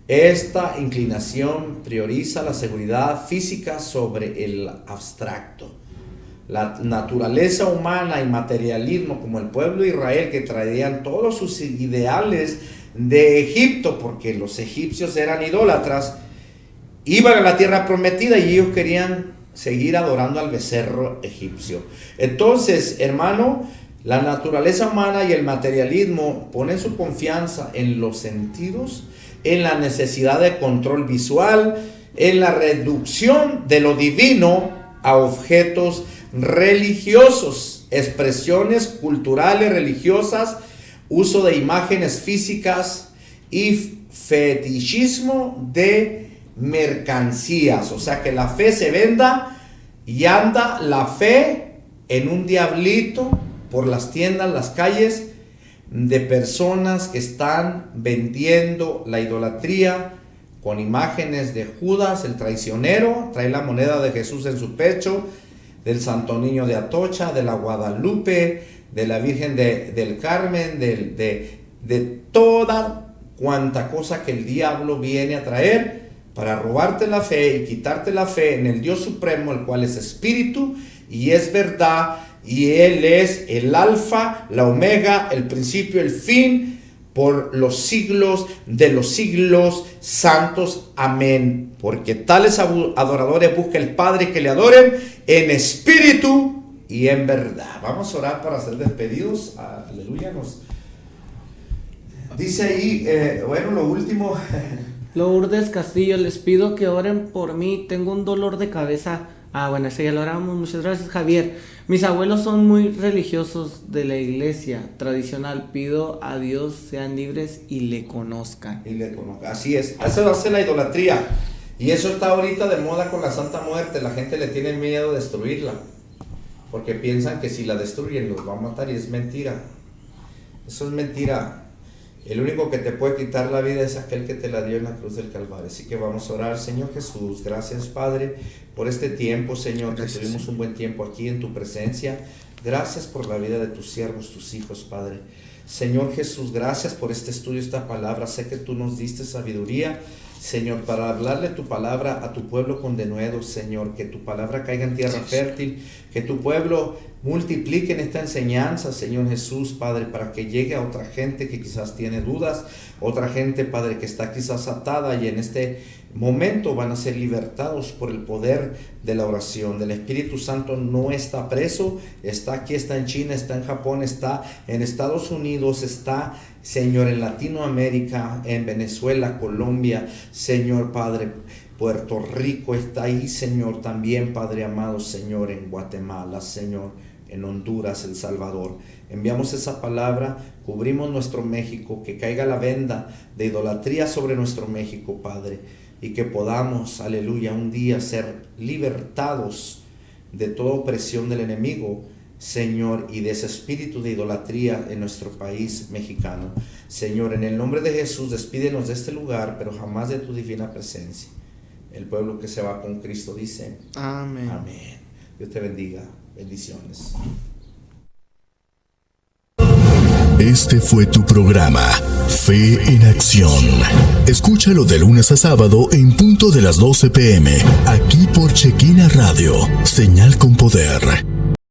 Esta inclinación prioriza la seguridad física sobre el abstracto. La naturaleza humana y materialismo, como el pueblo de Israel, que traían todos sus ideales de Egipto, porque los egipcios eran idólatras, iban a la tierra prometida y ellos querían seguir adorando al becerro egipcio. Entonces, hermano, la naturaleza humana y el materialismo ponen su confianza en los sentidos, en la necesidad de control visual, en la reducción de lo divino a objetos religiosos, expresiones culturales, religiosas, uso de imágenes físicas y fetichismo de mercancías. O sea, que la fe se venda y anda la fe en un diablito por las tiendas, las calles, de personas que están vendiendo la idolatría con imágenes de Judas, el traicionero, trae la moneda de Jesús en su pecho, del Santo Niño de Atocha, de la Guadalupe, de la Virgen del Carmen, de toda cuanta cosa que el diablo viene a traer para robarte la fe y quitarte la fe en el Dios Supremo, el cual es espíritu y es verdad, y Él es el alfa, la omega, el principio, el fin, por los siglos de los siglos santos. Amén. Porque tales adoradores busca el Padre que le adoren en espíritu y en verdad. Vamos a orar para ser despedidos. Aleluya. Nos dice ahí, bueno, lo último. Lourdes Castillo, les pido que oren por mí, tengo un dolor de cabeza. Bueno, ese ya lo oramos. Muchas gracias, Javier. Mis abuelos son muy religiosos de la iglesia tradicional. Pido a Dios sean libres y le conozcan. Así es. Eso va a ser la idolatría. Y eso está ahorita de moda con la Santa Muerte. La gente le tiene miedo de destruirla, porque piensan que si la destruyen los va a matar, y es mentira. Eso es mentira. El único que te puede quitar la vida es aquel que te la dio en la cruz del Calvario. Así que vamos a orar. Señor Jesús, gracias, Padre, por este tiempo, Señor, gracias, que tuvimos un buen tiempo aquí en tu presencia. Gracias por la vida de tus siervos, tus hijos, Padre. Señor Jesús, gracias por este estudio, esta palabra. Sé que tú nos diste sabiduría, Señor, para hablarle tu palabra a tu pueblo con denuedo, Señor. Que tu palabra caiga en tierra fértil, que tu pueblo multiplique en esta enseñanza, Señor Jesús, Padre, para que llegue a otra gente que quizás tiene dudas, otra gente, Padre, que está quizás atada, y en este momento van a ser libertados por el poder de la oración. Del Espíritu Santo no está preso, está aquí, está en China, está en Japón, está en Estados Unidos, está, Señor, en Latinoamérica, en Venezuela, Colombia, Señor, Padre, Puerto Rico está ahí, Señor, también, Padre amado, Señor, en Guatemala, Señor, en Honduras, El Salvador. Enviamos esa palabra, cubrimos nuestro México, que caiga la venda de idolatría sobre nuestro México, Padre, y que podamos, aleluya, un día ser libertados de toda opresión del enemigo, Señor, y de ese espíritu de idolatría en nuestro país mexicano. Señor, en el nombre de Jesús, despídenos de este lugar, pero jamás de tu divina presencia. El pueblo que se va con Cristo dice: amén. Amén. Dios te bendiga. Bendiciones. Este fue tu programa, Fe en Acción. Escúchalo de lunes a sábado en punto de las 12 p.m. aquí por Shekina Radio, señal con poder.